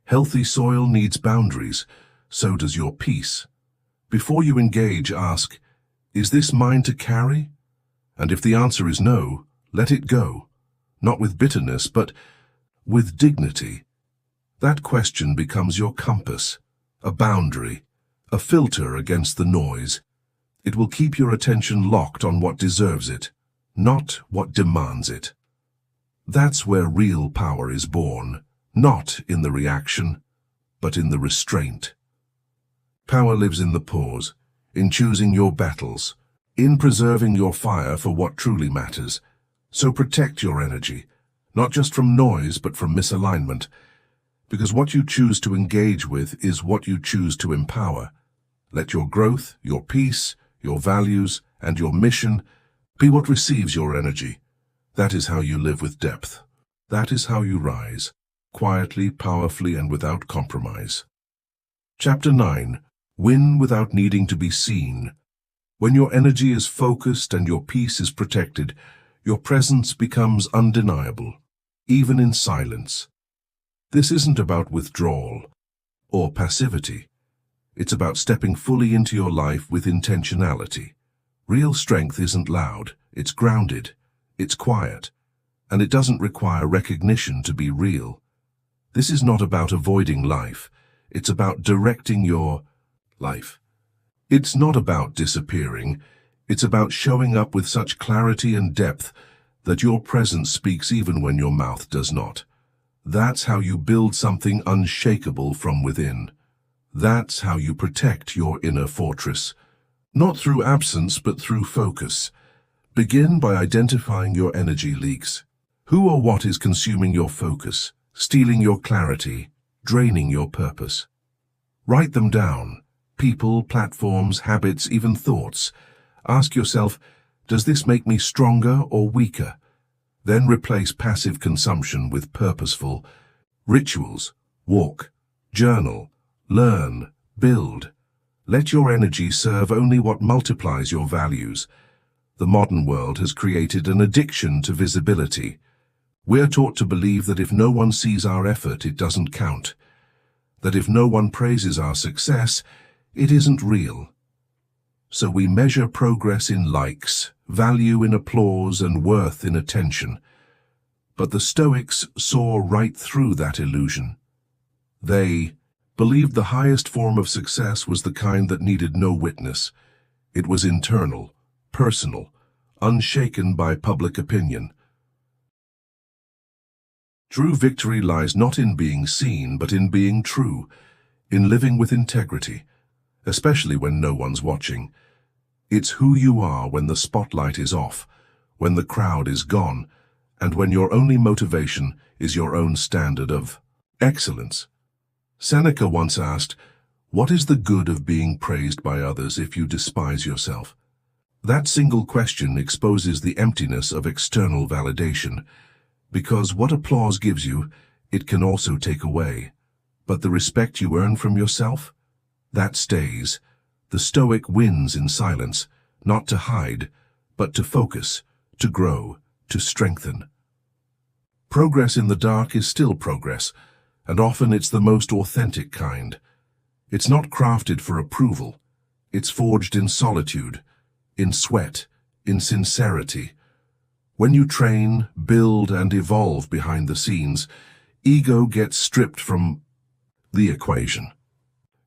Healthy soil needs boundaries, so does your peace. Before you engage, ask, is this mine to carry? And if the answer is no, let it go. Not with bitterness, but with dignity. That question becomes your compass, a boundary, a filter against the noise. It will keep your attention locked on what deserves it, not what demands it. That's where real power is born, not in the reaction, but in the restraint. Power lives in the pause, in choosing your battles, in preserving your fire for what truly matters. So protect your energy, not just from noise but from misalignment, because what you choose to engage with is what you choose to empower. Let your growth, your peace, your values, and your mission be what receives your energy. That is how you live with depth. That is how you rise, quietly, powerfully, and without compromise. Chapter 9. Win without needing to be seen. When your energy is focused and your peace is protected, your presence becomes undeniable, even in silence. This isn't about withdrawal or passivity. It's about stepping fully into your life with intentionality. Real strength isn't loud, it's grounded, it's quiet, and it doesn't require recognition to be real. This is not about avoiding life, it's about directing your life. It's not about disappearing, it's about showing up with such clarity and depth that your presence speaks even when your mouth does not. That's how you build something unshakable from within. That's how you protect your inner fortress. Not through absence, but through focus. Begin by identifying your energy leaks. Who or what is consuming your focus, stealing your clarity, draining your purpose? Write them down. People, platforms, habits, even thoughts. Ask yourself, does this make me stronger or weaker? Then replace passive consumption with purposeful rituals. Walk, journal, learn, build. Let your energy serve only what multiplies your values. The modern world has created an addiction to visibility. We're taught to believe that if no one sees our effort, it doesn't count. That if no one praises our success, it isn't real. So we measure progress in likes, value in applause, and worth in attention. But the Stoics saw right through that illusion. They believed the highest form of success was the kind that needed no witness. It was internal, personal, unshaken by public opinion. True victory lies not in being seen, but in being true, in living with integrity, especially when no one's watching. It's who you are when the spotlight is off, when the crowd is gone, and when your only motivation is your own standard of excellence. Seneca once asked, "What is the good of being praised by others if you despise yourself?" That single question exposes the emptiness of external validation, because what applause gives you, it can also take away. But the respect you earn from yourself, that stays. The Stoic wins in silence, not to hide, but to focus, to grow, to strengthen. Progress in the dark is still progress, and often it's the most authentic kind. It's not crafted for approval. It's forged in solitude, in sweat, in sincerity. When you train, build, and evolve behind the scenes, ego gets stripped from the equation.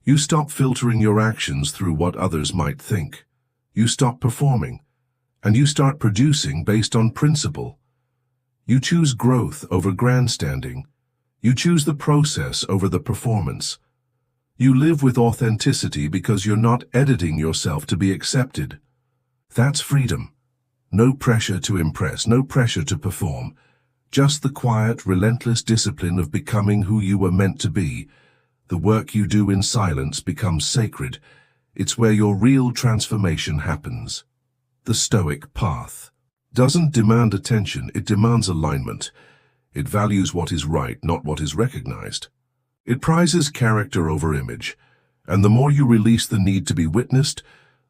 You stop filtering your actions through what others might think. You stop performing, and you start producing based on principle. You choose growth over grandstanding. You choose the process over the performance. You live with authenticity because you're not editing yourself to be accepted. That's freedom. No pressure to impress, no pressure to perform. Just the quiet, relentless discipline of becoming who you were meant to be. The work you do in silence becomes sacred. It's where your real transformation happens. The Stoic path doesn't demand attention, it demands alignment. It values what is right, not what is recognized. It prizes character over image, and the more you release the need to be witnessed,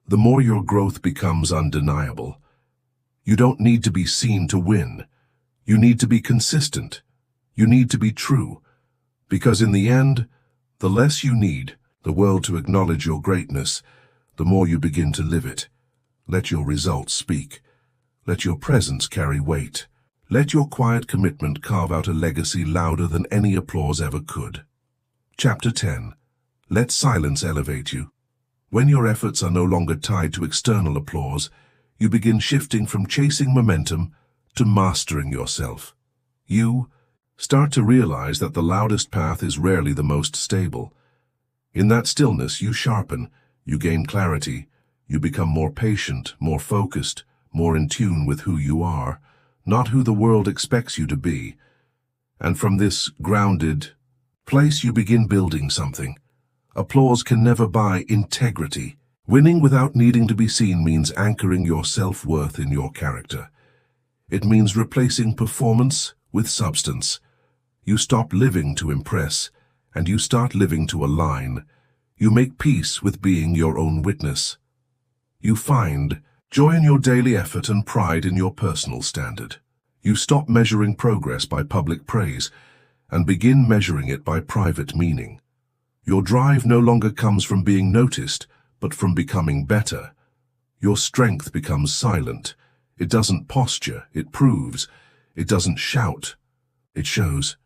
the more your growth becomes undeniable. You don't need to be seen to win. You need to be consistent. You need to be true. Because in the end, the less you need the world to acknowledge your greatness, the more you begin to live it. Let your results speak. Let your presence carry weight. Let your quiet commitment carve out a legacy louder than any applause ever could. Chapter 10. Let silence elevate you. When your efforts are no longer tied to external applause, you begin shifting from chasing momentum to mastering yourself. You start to realize that the loudest path is rarely the most stable. In that stillness, you sharpen, you gain clarity, you become more patient, more focused, more in tune with who you are, not who the world expects you to be. And from this grounded place, you begin building something. Applause can never buy integrity. Winning without needing to be seen means anchoring your self-worth in your character. It means replacing performance with substance. You stop living to impress, and you start living to align. You make peace with being your own witness. You find joy in your daily effort and pride in your personal standard. You stop measuring progress by public praise and begin measuring it by private meaning. Your drive no longer comes from being noticed, but from becoming better. Your strength becomes silent. It doesn't posture, it proves. It doesn't shout, it shows.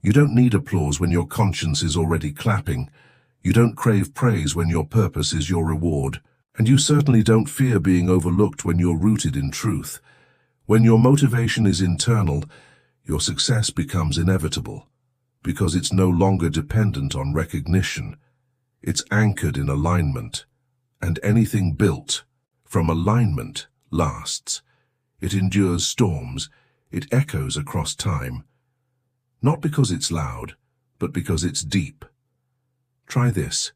You don't need applause when your conscience is already clapping. You don't crave praise when your purpose is your reward. And you certainly don't fear being overlooked when you're rooted in truth. When your motivation is internal, your success becomes inevitable, because it's no longer dependent on recognition. It's anchored in alignment, and anything built from alignment lasts. It endures storms, it echoes across time, not because it's loud, but because it's deep. Try this.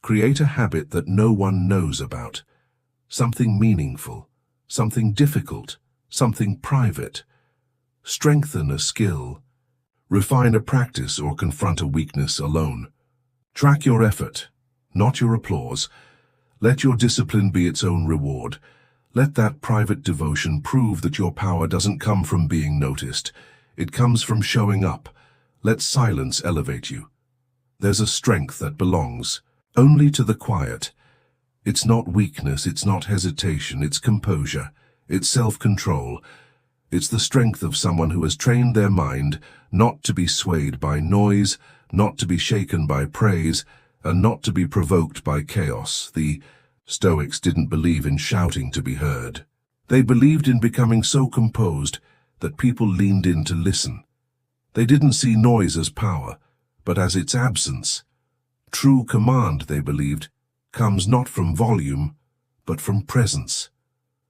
Create a habit that no one knows about, something meaningful, something difficult, something private. Strengthen a skill, refine a practice, or confront a weakness alone. Track your effort, not your applause. Let your discipline be its own reward. Let that private devotion prove that your power doesn't come from being noticed. It comes from showing up. Let silence elevate you. There's a strength that belongs only to the quiet. It's not weakness, it's not hesitation, it's composure, it's self-control. It's the strength of someone who has trained their mind not to be swayed by noise, not to be shaken by praise, and not to be provoked by chaos. The Stoics didn't believe in shouting to be heard. They believed in becoming so composed that people leaned in to listen. They didn't see noise as power, but as its absence. True command, they believed, comes not from volume, but from presence,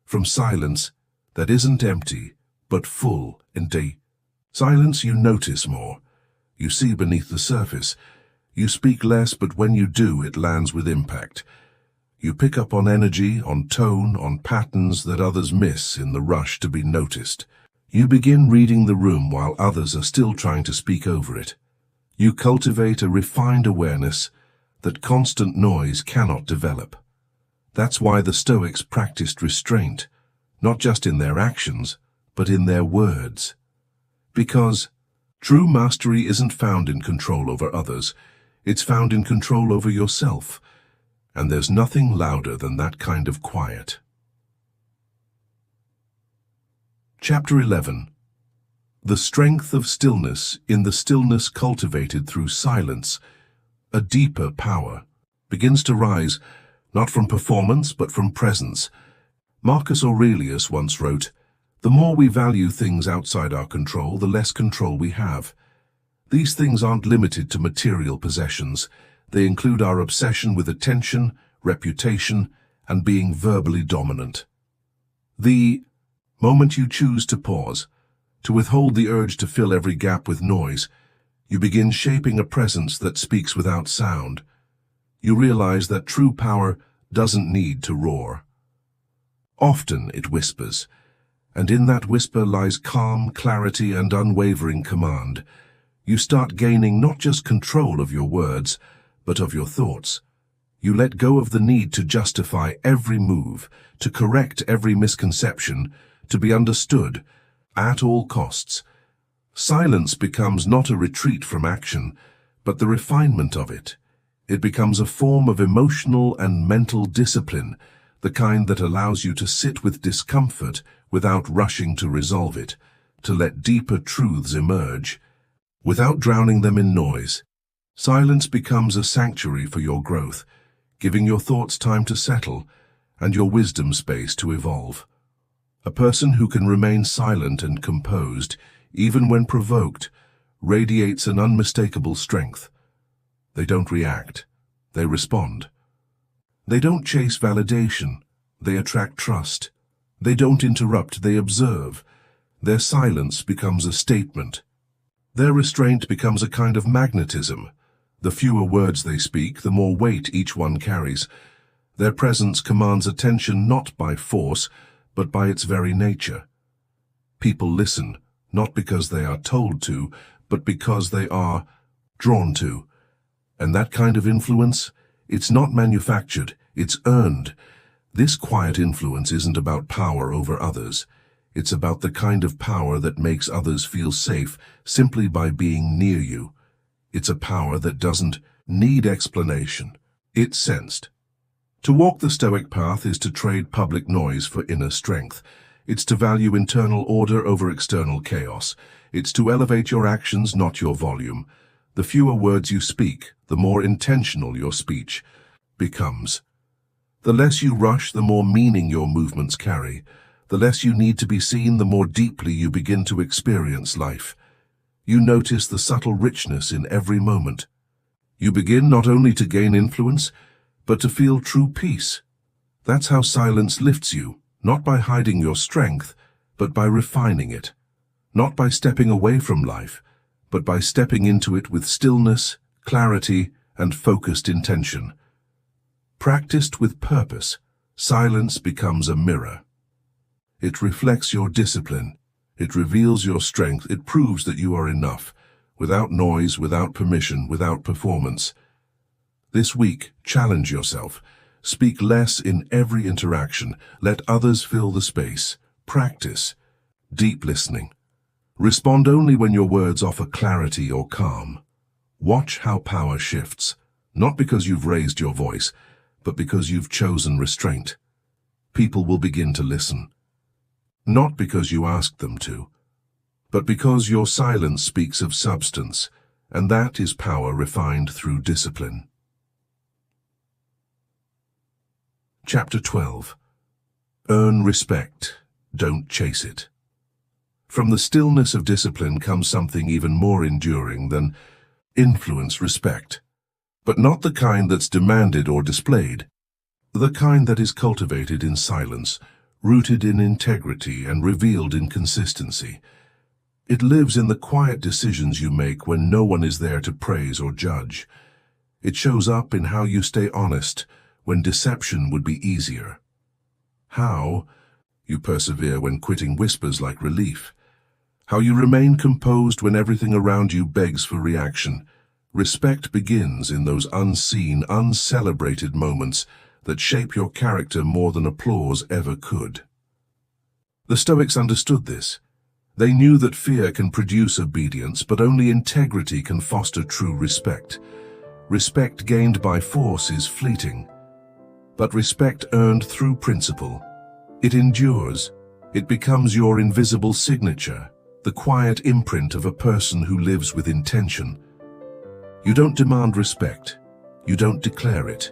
from silence that isn't empty, but full and deep. Silence you notice more. You see beneath the surface. You speak less, but when you do, it lands with impact. You pick up on energy, on tone, on patterns that others miss in the rush to be noticed. You begin reading the room while others are still trying to speak over it. You cultivate a refined awareness that constant noise cannot develop. That's why the Stoics practiced restraint, not just in their actions, but in their words. Because true mastery isn't found in control over others, it's found in control over yourself. And there's nothing louder than that kind of quiet. Chapter 11. The strength of stillness. In the stillness cultivated through silence, a deeper power begins to rise, not from performance, but from presence. Marcus Aurelius once wrote, "The more we value things outside our control, the less control we have." These things aren't limited to material possessions. They include our obsession with attention, reputation, and being verbally dominant. The moment you choose to pause, to withhold the urge to fill every gap with noise, you begin shaping a presence that speaks without sound. You realize that true power doesn't need to roar. Often it whispers, and in that whisper lies calm, clarity, and unwavering command. You start gaining not just control of your words, but of your thoughts. You let go of the need to justify every move, to correct every misconception, to be understood at all costs. Silence becomes not a retreat from action, but the refinement of it. It becomes a form of emotional and mental discipline, the kind that allows you to sit with discomfort without rushing to resolve it, to let deeper truths emerge, without drowning them in noise. Silence becomes a sanctuary for your growth, giving your thoughts time to settle and your wisdom space to evolve. A person who can remain silent and composed, even when provoked, radiates an unmistakable strength. They don't react, they respond. They don't chase validation, they attract trust. They don't interrupt, they observe. Their silence becomes a statement. Their restraint becomes a kind of magnetism. The fewer words they speak, the more weight each one carries. Their presence commands attention not by force, but by its very nature. People listen, not because they are told to, but because they are drawn to. And that kind of influence, it's not manufactured, it's earned. This quiet influence isn't about power over others. It's about the kind of power that makes others feel safe simply by being near you. It's a power that doesn't need explanation. It's sensed. To walk the Stoic path is to trade public noise for inner strength. It's to value internal order over external chaos. It's to elevate your actions, not your volume. The fewer words you speak, the more intentional your speech becomes. The less you rush, the more meaning your movements carry. The less you need to be seen, the more deeply you begin to experience life. You notice the subtle richness in every moment. You begin not only to gain influence, but to feel true peace. That's how silence lifts you, not by hiding your strength, but by refining it. Not by stepping away from life, but by stepping into it with stillness, clarity, and focused intention. Practiced with purpose, silence becomes a mirror. It reflects your discipline. It reveals your strength. It proves that you are enough, without noise, without permission, without performance. This week, challenge yourself. Speak less in every interaction. Let others fill the space. Practice deep listening. Respond only when your words offer clarity or calm. Watch how power shifts, not because you've raised your voice, but because you've chosen restraint. People will begin to listen. Not because you asked them to, but because your silence speaks of substance, and that is power refined through discipline. Chapter 12. Earn respect, don't chase it. From the stillness of discipline comes something even more enduring than influence respect, but not the kind that's demanded or displayed. The kind that is cultivated in silence, rooted in integrity and revealed in consistency. It lives in the quiet decisions you make when no one is there to praise or judge. It shows up in how you stay honest when deception would be easier. How you persevere when quitting whispers like relief. How you remain composed when everything around you begs for reaction. Respect begins in those unseen, uncelebrated moments that shape your character more than applause ever could. The Stoics understood this. They knew that fear can produce obedience, but only integrity can foster true respect. Respect gained by force is fleeting, but respect earned through principle. It endures. It becomes your invisible signature, the quiet imprint of a person who lives with intention. You don't demand respect. You don't declare it.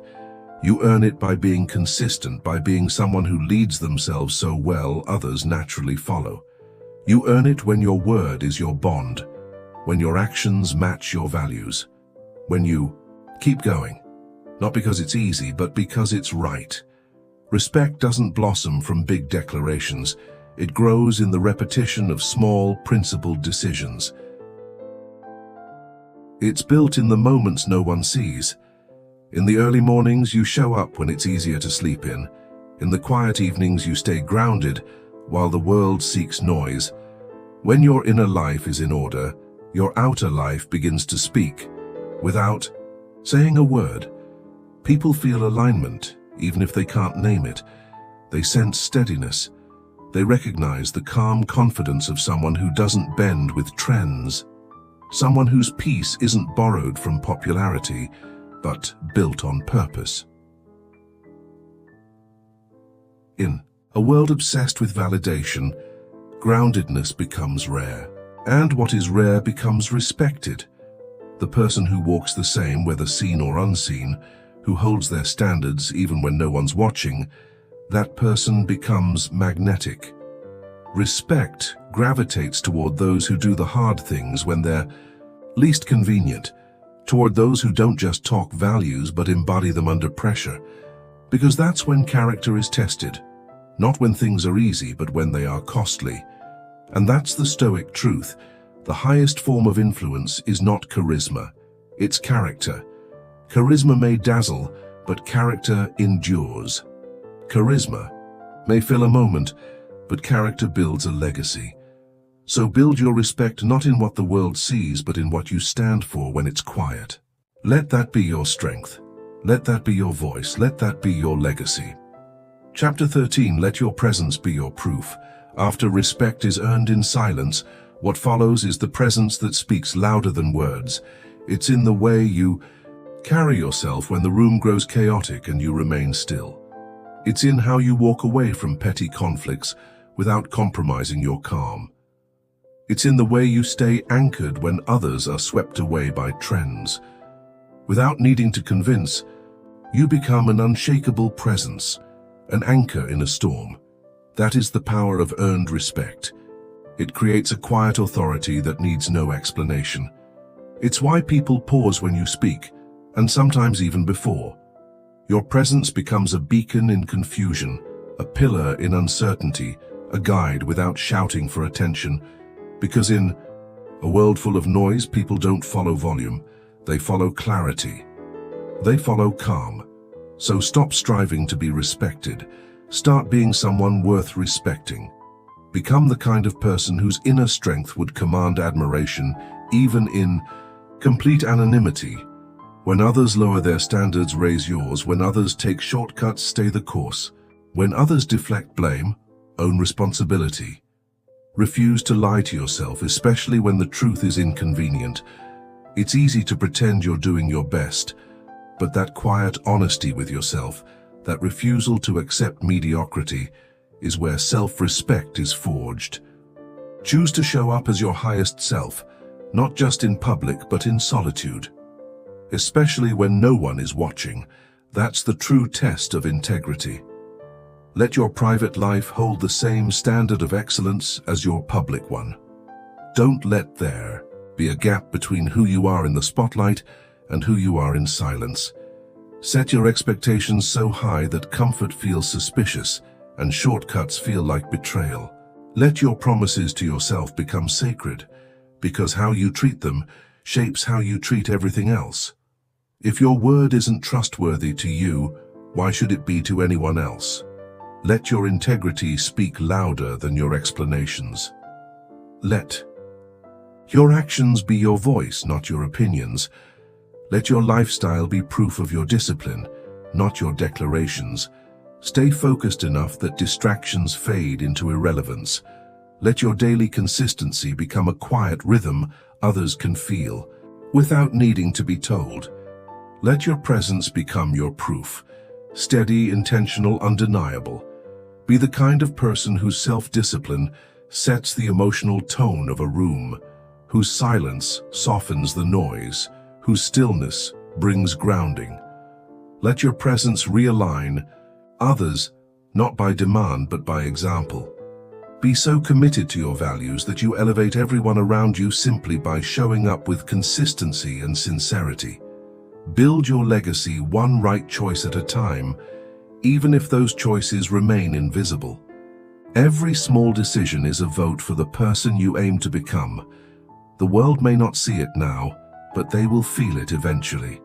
You earn it by being consistent, by being someone who leads themselves so well others naturally follow. You earn it when your word is your bond, when your actions match your values, when you keep going, not because it's easy, but because it's right. Respect doesn't blossom from big declarations. It grows in the repetition of small, principled decisions. It's built in the moments no one sees. In the early mornings, you show up when it's easier to sleep in. In the quiet evenings, you stay grounded while the world seeks noise. When your inner life is in order, your outer life begins to speak. Without saying a word, people feel alignment, even if they can't name it. They sense steadiness. They recognize the calm confidence of someone who doesn't bend with trends. Someone whose peace isn't borrowed from popularity, but built on purpose. In a world obsessed with validation, groundedness becomes rare, and what is rare becomes respected. The person who walks the same, whether seen or unseen, who holds their standards even when no one's watching, that person becomes magnetic. Respect gravitates toward those who do the hard things when they're least convenient, toward those who don't just talk values but embody them under pressure, because that's when character is tested, not when things are easy but when they are costly. And that's the Stoic truth. The highest form of influence is not charisma, it's character. Charisma may dazzle, but character endures. Charisma may fill a moment, but character builds a legacy. So build your respect not in what the world sees, but in what you stand for when it's quiet. Let that be your strength. Let that be your voice. Let that be your legacy. Chapter 13, let your presence be your proof. After respect is earned in silence, what follows is the presence that speaks louder than words. It's in the way you carry yourself when the room grows chaotic and you remain still. It's in how you walk away from petty conflicts without compromising your calm. It's in the way you stay anchored when others are swept away by trends. Without needing to convince, you become an unshakable presence, an anchor in a storm. That is the power of earned respect. It creates a quiet authority that needs no explanation. It's why people pause when you speak, and sometimes even before. Your presence becomes a beacon in confusion, a pillar in uncertainty, a guide without shouting for attention. Because in a world full of noise, people don't follow volume, they follow clarity. They follow calm. So stop striving to be respected. Start being someone worth respecting. Become the kind of person whose inner strength would command admiration, even in complete anonymity. When others lower their standards, raise yours. When others take shortcuts, stay the course. When others deflect blame, own responsibility. Refuse to lie to yourself, especially when the truth is inconvenient. It's easy to pretend you're doing your best, but that quiet honesty with yourself, that refusal to accept mediocrity, is where self-respect is forged. Choose to show up as your highest self, not just in public but in solitude. Especially when no one is watching, that's the true test of integrity. Let your private life hold the same standard of excellence as your public one. Don't let there be a gap between who you are in the spotlight and who you are in silence. Set your expectations so high that comfort feels suspicious and shortcuts feel like betrayal. Let your promises to yourself become sacred, because how you treat them shapes how you treat everything else. If your word isn't trustworthy to you, why should it be to anyone else? Let your integrity speak louder than your explanations. Let your actions be your voice, not your opinions. Let your lifestyle be proof of your discipline, not your declarations. Stay focused enough that distractions fade into irrelevance. Let your daily consistency become a quiet rhythm others can feel, without needing to be told. Let your presence become your proof, steady, intentional, undeniable. Be the kind of person whose self-discipline sets the emotional tone of a room, whose silence softens the noise, whose stillness brings grounding. Let your presence realign others, not by demand but by example. Be so committed to your values that you elevate everyone around you simply by showing up with consistency and sincerity. Build your legacy one right choice at a time, even if those choices remain invisible. Every small decision is a vote for the person you aim to become. The world may not see it now, but they will feel it eventually.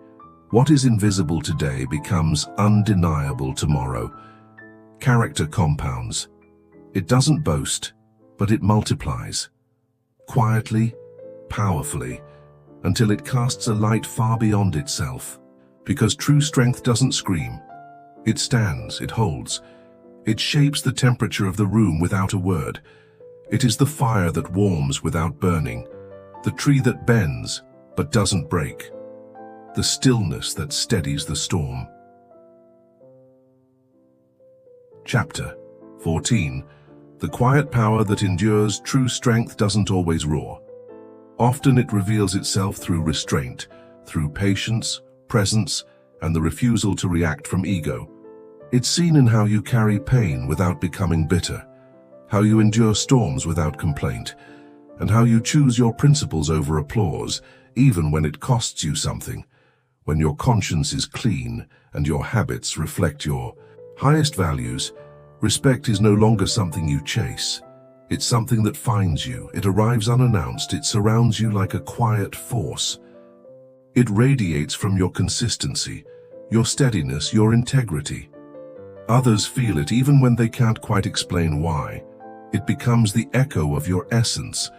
What is invisible today becomes undeniable tomorrow. Character compounds. It doesn't boast, but it multiplies. Quietly, powerfully, until it casts a light far beyond itself. Because true strength doesn't scream. It stands, it holds. It shapes the temperature of the room without a word. It is the fire that warms without burning, the tree that bends but doesn't break, the stillness that steadies the storm. Chapter 14. The quiet power that endures. True strength doesn't always roar. Often it reveals itself through restraint, through patience, presence, and the refusal to react from ego. It's seen in how you carry pain without becoming bitter, how you endure storms without complaint, and how you choose your principles over applause, even when it costs you something, when your conscience is clean and your habits reflect your highest values. Respect is no longer something you chase. It's something that finds you. It arrives unannounced. It surrounds you like a quiet force. It radiates from your consistency, your steadiness, your integrity. Others feel it even when they can't quite explain why. It becomes the echo of your essence,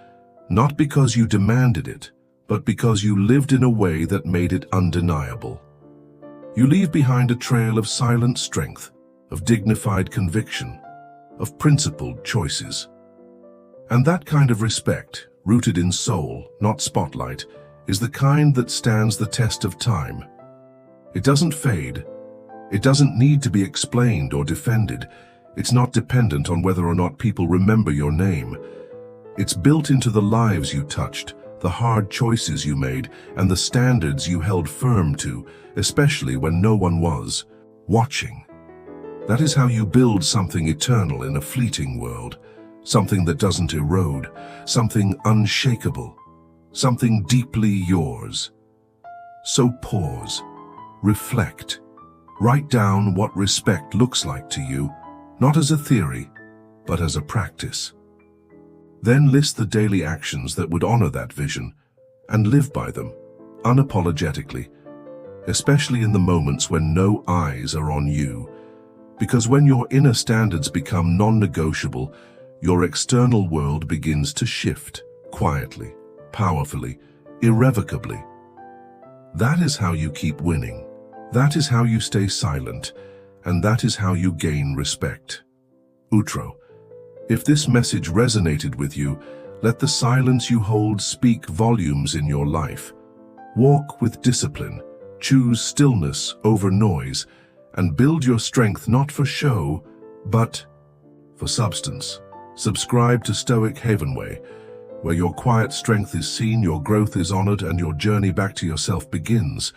not because you demanded it, but because you lived in a way that made it undeniable. You leave behind a trail of silent strength, of dignified conviction, of principled choices. And that kind of respect, rooted in soul, not spotlight, is the kind that stands the test of time. It doesn't fade. It doesn't need to be explained or defended. It's not dependent on whether or not people remember your name. It's built into the lives you touched, the hard choices you made, and the standards you held firm to, especially when no one was watching. That is how you build something eternal in a fleeting world, something that doesn't erode, something unshakable, something deeply yours. So pause, reflect, write down what respect looks like to you, not as a theory, but as a practice. Then list the daily actions that would honor that vision and live by them, unapologetically, especially in the moments when no eyes are on you. Because when your inner standards become non-negotiable, your external world begins to shift, quietly, powerfully, irrevocably. That is how you keep winning. That is how you stay silent, and that is how you gain respect. Outro. If this message resonated with you, let the silence you hold speak volumes in your life. Walk with discipline, choose stillness over noise, and build your strength not for show, but for substance. Subscribe to Stoic Havenway, where your quiet strength is seen, your growth is honored, and your journey back to yourself begins.